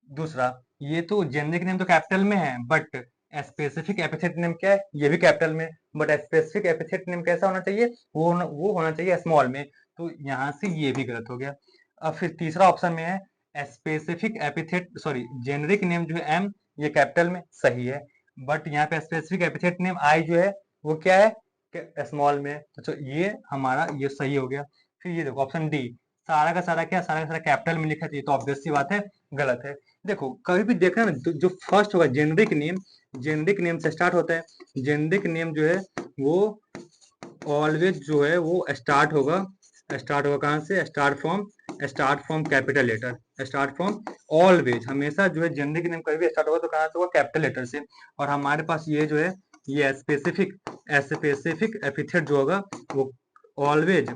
S1: दूसरा, ये तो जेनरिक नेम तो कैपिटल में है, बट स्पेसिफिक एपिथेट नेम क्या है? ये भी कैपिटल में। बट स्पेसिफिक एपिथेट नेम कैसा होना चाहिए? वो होना चाहिए स्मॉल में। तो यहाँ से ये भी गलत हो गया। अब फिर तीसरा ऑप्शन में है specific epithet, sorry generic name जो है एम, ये कैपिटल में सही है। बट यहाँ पे स्पेसिफिक एपिथेट नेम आई जो है वो क्या है? स्मॉल में। तो ये हमारा ये सही हो गया। फिर ये देखो ऑप्शन डी, सारा का सारा क्या? सारा का सारा कैपिटल में लिखा चाहिए, तो ऑब्वियस सी बात है गलत है। देखो कभी भी देखना ना, जो फर्स्ट होगा जेनरिक नेम से स्टार्ट होता है। जेनरिक नेम जो है वो ऑलवेज जो है वो स्टार्ट होगा कहाँ से? Start from capital letter. Start from always, हमेशा जो है जेनरिक नेम कभी भी स्टार्ट होगा तो कहाँ से होगा? कैपिटल लेटर से। और हमारे पास ये जो है ये स्पेसिफिक एपिथेट जो होगा वो ऑलवेज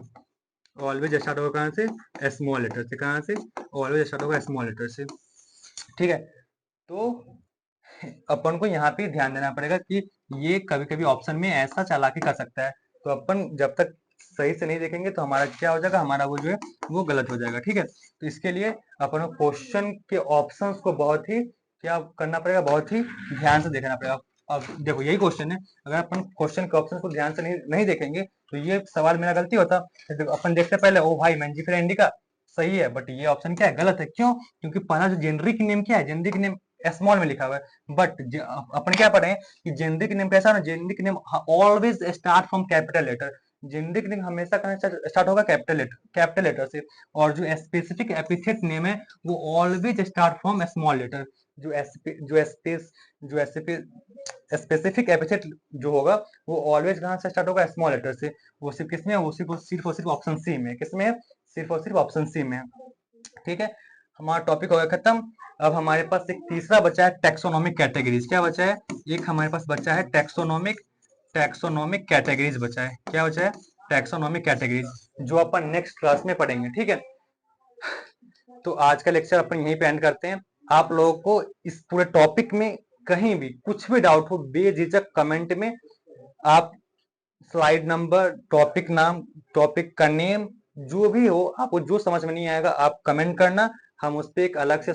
S1: ऑलवेज स्टार्ट होगा कहाँ से? स्मॉल लेटर से। कहाँ से? ऑलवेज स्टार्ट होगा स्मॉल लेटर से। ठीक है। तो अपन को यहाँ पे ध्यान देना पड़ेगा कि ये कभी कभी ऑप्शन में ऐसा चालाकी कर सकता है। तो अपन जब तक सही से नहीं देखेंगे तो हमारा क्या हो जाएगा? हमारा वो जो है वो गलत हो जाएगा। ठीक है। तो इसके लिए अपन को क्वेश्चन के ऑप्शंस को बहुत ही क्या करना पड़ेगा? बहुत ही ध्यान से देखना पड़ेगा। अब देखो यही क्वेश्चन है, अगर अपन क्वेश्चन के ऑप्शन को ध्यान से नहीं देखेंगे तो ये सवाल मेरा गलती होता। तो देखो, अपन देखते पहले ओ भाई मैंजीफेरा इंडिका सही है, बट ये ऑप्शन क्या है? गलत है। क्यों? क्योंकि पहला जो जेनरिक नेम क्या है? जेनरिक नेम स्मॉल में लिखा हुआ है। बट अपन क्या पढ़े कि जेनरिक नेम कैसा ना? Generic name always start from capital letter. Generic name हमेशा कहाँ स्टार्ट होगा? कैपिटल लेटर से। और जो स्पेसिफिक एपिथेट नेम है वो always start from small letter. जो एसपी जो स्पेस जो एसपी स्पेसिफिक एपिथेट जो होगा वो ऑलवेज कहाँ से स्टार्ट होगा? स्मॉल लेटर से। वो सिर्फ किसमें है? वो सिर्फ और सिर्फ ऑप्शन सी में। किसमें है? सिर्फ और सिर्फ ऑप्शन सी में। ठीक है। हमारा टॉपिक हो गया खत्म। अब हमारे पास एक तीसरा बचा है टैक्सोनॉमिक कैटेगरीज। क्या बचा है? एक हमारे पास बचा है टैक्सोनॉमिक कैटेगरीज बचा है। क्या बचा है? टैक्सोनॉमिक कैटेगरीज, जो अपन नेक्स्ट क्लास में पढ़ेंगे। ठीक है, तो आज का लेक्चर अपन यहीं पे एंड करते हैं। आप लोगों को इस पूरे टॉपिक में कहीं भी कुछ भी डाउट हो, बेझिझक कमेंट में आप स्लाइड नंबर, टॉपिक नाम, टॉपिक का नेम, जो भी हो, आपको जो समझ में नहीं आएगा आप कमेंट करना, हम उस पर एक अलग से